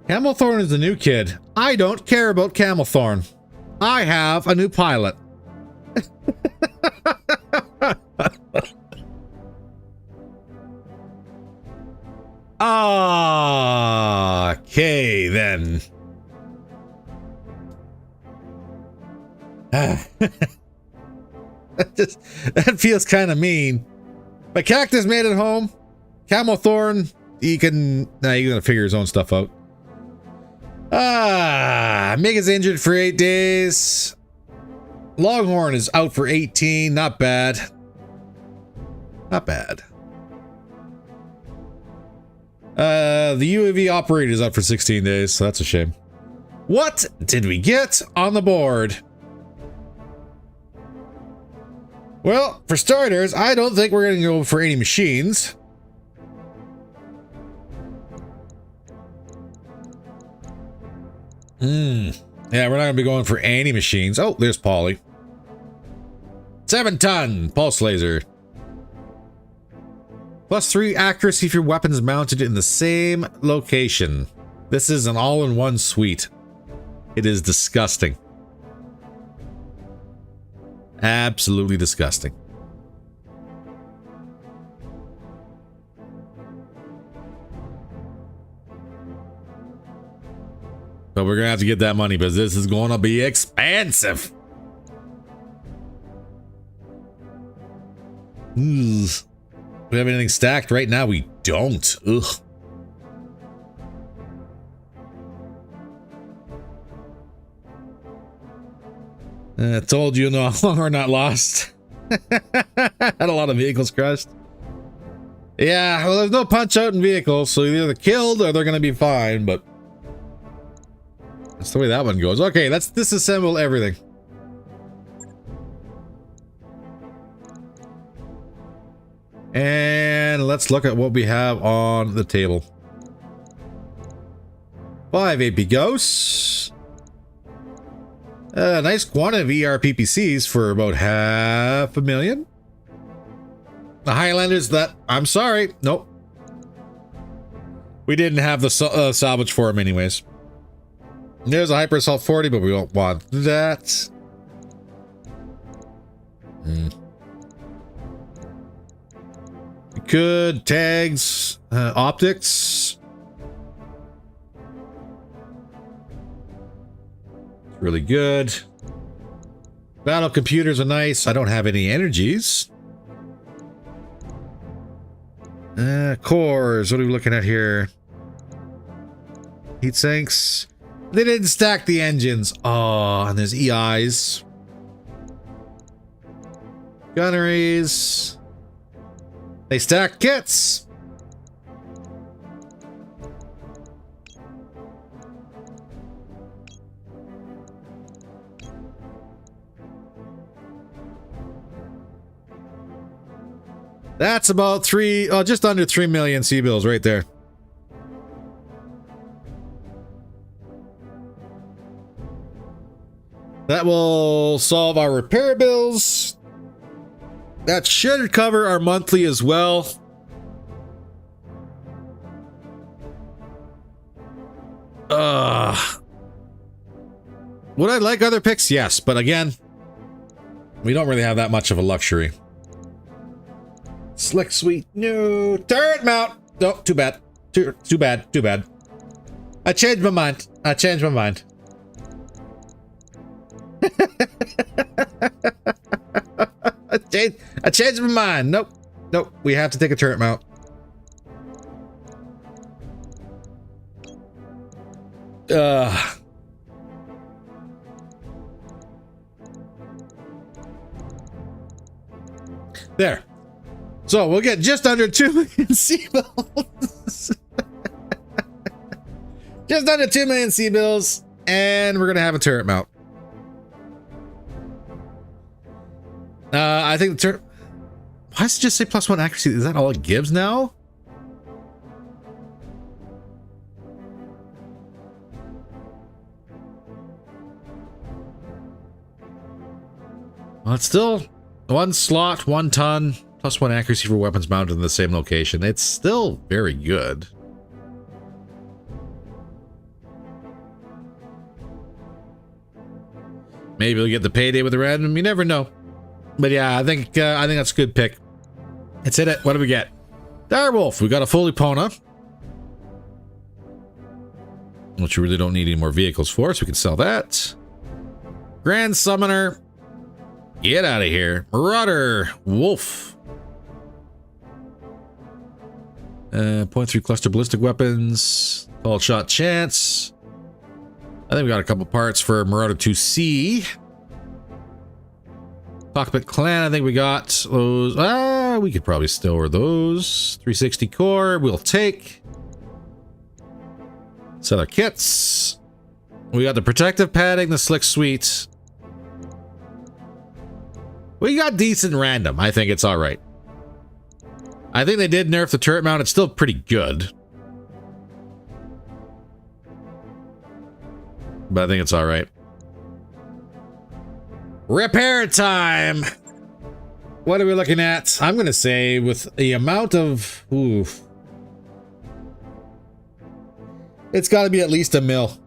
Camel Thorn is the new kid. I don't care about Camel Thorn. I have a new pilot. Okay, then. That feels kind of mean. But Cactus made it home. Camel Thorn, you're gonna figure his own stuff out. Mega's injured for 8 days. Longhorn is out for 18. Not bad. Not bad. The UAV operator is out for 16 days, so that's a shame. What did we get on the board? Well, for starters, I don't think we're going to go for any machines. Yeah, we're not going to be going for any machines. Oh, there's Polly. 7-ton pulse laser. +3 accuracy for weapons mounted in the same location. This is an all-in-one suite. It is disgusting. Absolutely disgusting. But we're gonna have to get that money because this is gonna be expensive. Ugh. We have anything stacked right now? We don't. Ugh. I told you no longer not lost. Had a lot of vehicles crushed. Yeah, well, there's no punch out in vehicles, so either they're killed or they're gonna be fine, but that's the way that one goes. Okay, let's disassemble everything. And let's look at what we have on the table. 5 AP ghosts. A nice quantity of ERPPCs for about 500,000. The Highlanders that... I'm sorry. Nope. We didn't have the salvage for them anyways. There's a Hyper Assault 40, but we don't want that. Good tags, optics. Really good. Battle computers are nice. I don't have any energies. Cores. What are we looking at here? Heat sinks. They didn't stack the engines. Oh, and there's EIs. Gunneries. They stack kits. That's about just under 3 million C-bills right there. That will solve our repair bills. That should cover our monthly as well. Would I like other picks? Yes, but again, we don't really have that much of a luxury. Slick Sweet, no. Turret mount. No, too bad. Too bad. Too bad. I changed my mind. I changed my mind. I changed my mind. Nope. Nope. We have to take a turret mount. There. So we'll get just under 2 million C-bills. Just under 2 million C-bills, and we're gonna have a turret mount. I think the turret. Why does it just say +1 accuracy? Is that all it gives now? Well, it's still 1 slot, 1 ton, +1 accuracy for weapons mounted in the same location. It's still very good. Maybe we'll get the payday with the random. You never know. But yeah, I think that's a good pick. Let's hit it. What do we get? Direwolf. We got a fully Pona, which we really don't need any more vehicles for, so we can sell that. Grand Summoner. Get out of here. Marauder. Wolf. 0.3 cluster ballistic weapons. Called shot chance. I think we got a couple parts for Marauder 2C. Cockpit Clan, I think we got those. We could probably store those. 360 core, we'll take. Sell our kits. We got the protective padding, the Slick Suite. We got decent random. I think it's all right. I think they did nerf the turret mount. It's still pretty good. But I think it's all right. Repair time. What are we looking at? I'm going to say with the amount of... Oof. It's got to be at least $1 mil.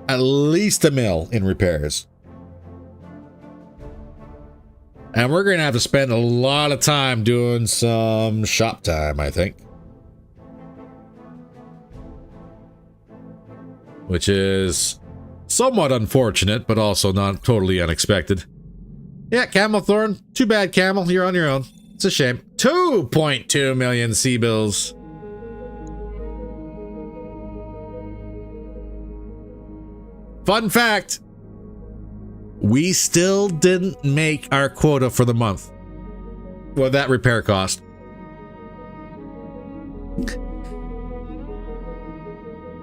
At least $1 mil in repairs. And we're going to have to spend a lot of time doing some shop time, I think. Which is somewhat unfortunate, but also not totally unexpected. Yeah, Camel Thorn. Too bad, Camel. You're on your own. It's a shame. 2.2 million C-bills. Fun fact. We still didn't make our quota for the month. What that repair cost.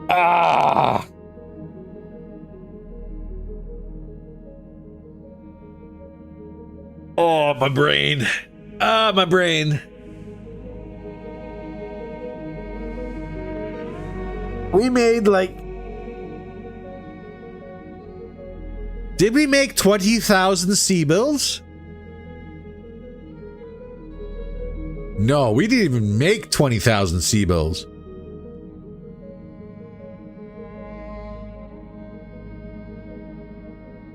Ah! Oh, my brain. Ah, my brain. We made like... Did we make 20,000 C-bills? No, we didn't even make 20,000 C-bills.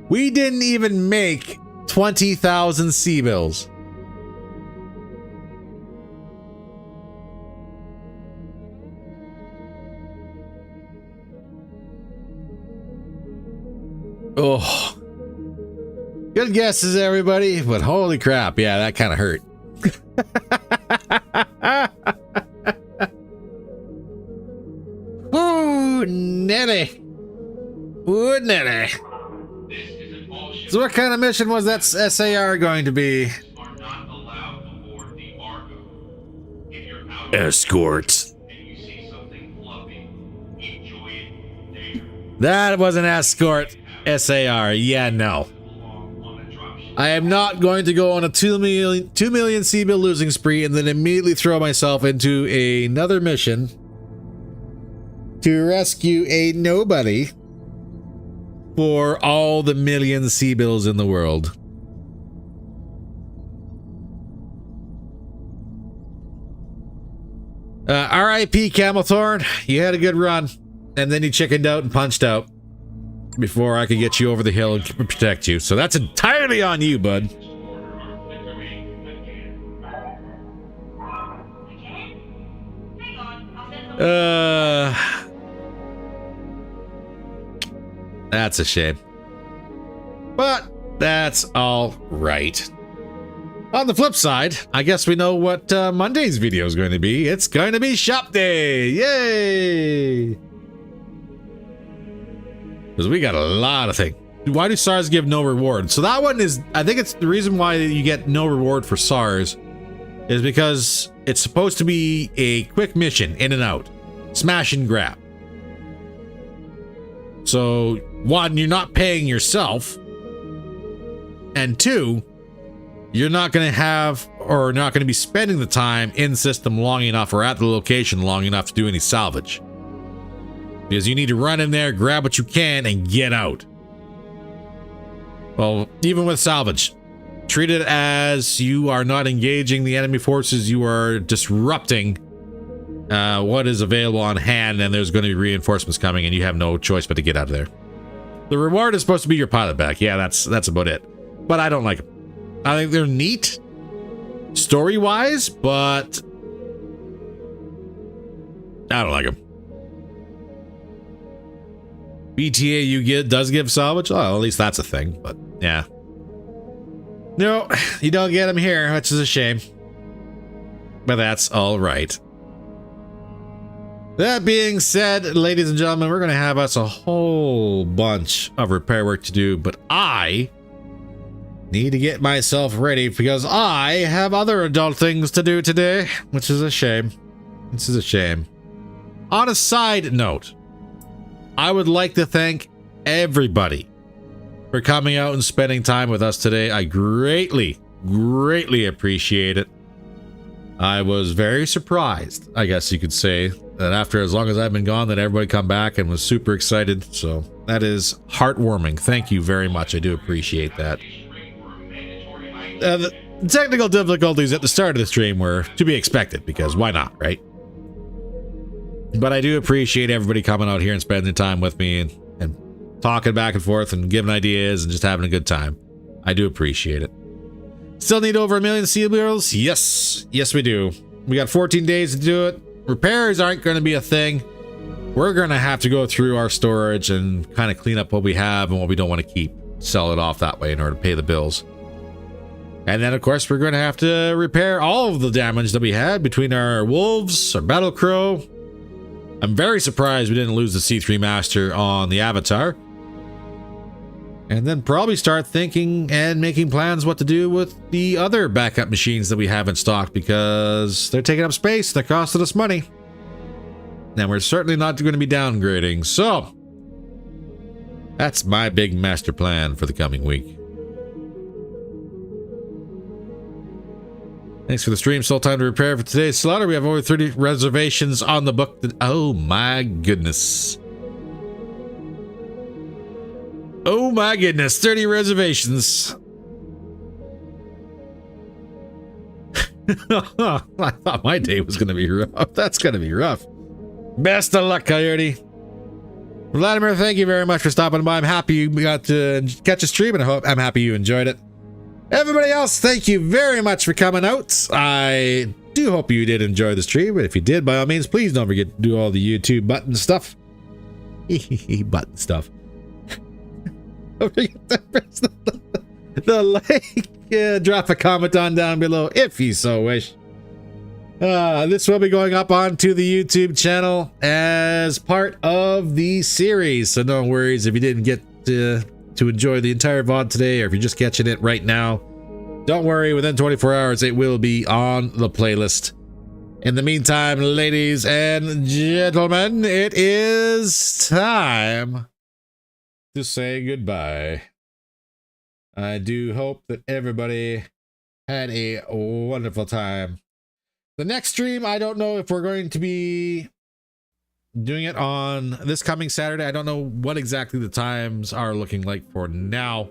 We didn't even make 20,000 C-bills. Oh. Good guesses, everybody, but holy crap, yeah, that kind of hurt. Ooh, nitty. Ooh, nitty. So what kind of mission was that SAR going to be? Escort. That was an escort. SAR. Yeah, no. I am not going to go on a 2 million C-bill losing spree and then immediately throw myself into another mission to rescue a nobody for all the million C-bills in the world. R.I.P. Camelthorn, you had a good run, and then you chickened out and punched out before I could get you over the hill and protect you. So that's entirely on you, bud. That's a shame. But that's all right. On the flip side, I guess we know what Monday's video is going to be. It's going to be shop day. Yay! Because we got a lot of things. Why do SARS give no reward? So that one is, I think it's the reason why you get no reward for SARS is because it's supposed to be a quick mission, in and out. Smash and grab. So, one, you're not paying yourself. And two, you're not going to have, or not going to be spending the time in system long enough or at the location long enough to do any salvage. Because you need to run in there, grab what you can, and get out. Well, even with salvage, treat it as you are not engaging the enemy forces, you are disrupting what is available on hand, and there's going to be reinforcements coming, and you have no choice but to get out of there. The reward is supposed to be your pilot back. Yeah, that's about it. But I don't like them. I think they're neat, story-wise, but I don't like them. BTA you does give salvage? Oh, at least that's a thing, but yeah. No, you don't get them here, which is a shame. But that's all right. That being said, ladies and gentlemen, we're going to have us a whole bunch of repair work to do, but I need to get myself ready because I have other adult things to do today, which is a shame. This is a shame. On a side note, I would like to thank everybody for coming out and spending time with us today. I greatly appreciate it. I was very surprised, I guess you could say, that after as long as I've been gone, that everybody come back and was super excited. So that is heartwarming. Thank you very much. I do appreciate that. The technical difficulties at the start of the stream were to be expected because why not, right? But I do appreciate everybody coming out here and spending time with me and talking back and forth and giving ideas and just having a good time. I do appreciate it. Still need over 1 million seal barrels? Yes. Yes, we do. We got 14 days to do it. Repairs aren't going to be a thing. We're going to have to go through our storage and kind of clean up what we have and what we don't want to keep. Sell it off that way in order to pay the bills. And then, of course, we're going to have to repair all of the damage that we had between our wolves, our battle crow. I'm very surprised we didn't lose the C3 Master on the Avatar. And then probably start thinking and making plans what to do with the other backup machines that we have in stock because they're taking up space, they're costing us money. And we're certainly not going to be downgrading. So, that's my big master plan for the coming week. Thanks for the stream. Still time to prepare for today's slaughter. We have over 30 reservations on the book. Oh my goodness. Oh my goodness. 30 reservations. I thought my day was going to be rough. That's going to be rough. Best of luck, Coyote. Vladimir, thank you very much for stopping by. I'm happy you got to catch a stream, and I'm happy you enjoyed it. Everybody else, thank you very much for coming out. I do hope you did enjoy the stream, but if you did, by all means, please don't forget to do all the YouTube button stuff. Button stuff. Don't forget to press the like. Drop a comment on down below if you so wish. This will be going up onto the YouTube channel as part of the series, so no worries if you didn't get to enjoy the entire VOD today, or if you're just catching it right now, don't worry, within 24 hours it will be on the playlist. In the meantime, ladies and gentlemen, it is time to say goodbye. I do hope that everybody had a wonderful time. The next stream, I don't know if we're going to be doing it on this coming Saturday. I don't know what exactly the times are looking like for now.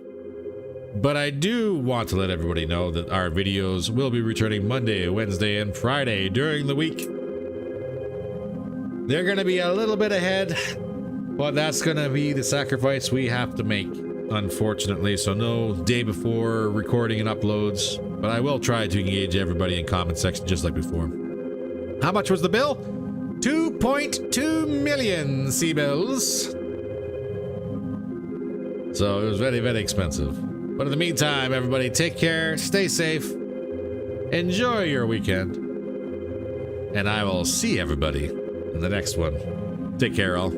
But I do want to let everybody know that our videos will be returning Monday, Wednesday, and Friday during the week. They're going to be a little bit ahead, but that's going to be the sacrifice we have to make, unfortunately. So no day before recording and uploads, but I will try to engage everybody in comment section just like before. How much was the bill? 2.2 million C-bills. So it was very, very expensive. But in the meantime, everybody, take care, stay safe, enjoy your weekend, and I will see everybody in the next one. Take care, all.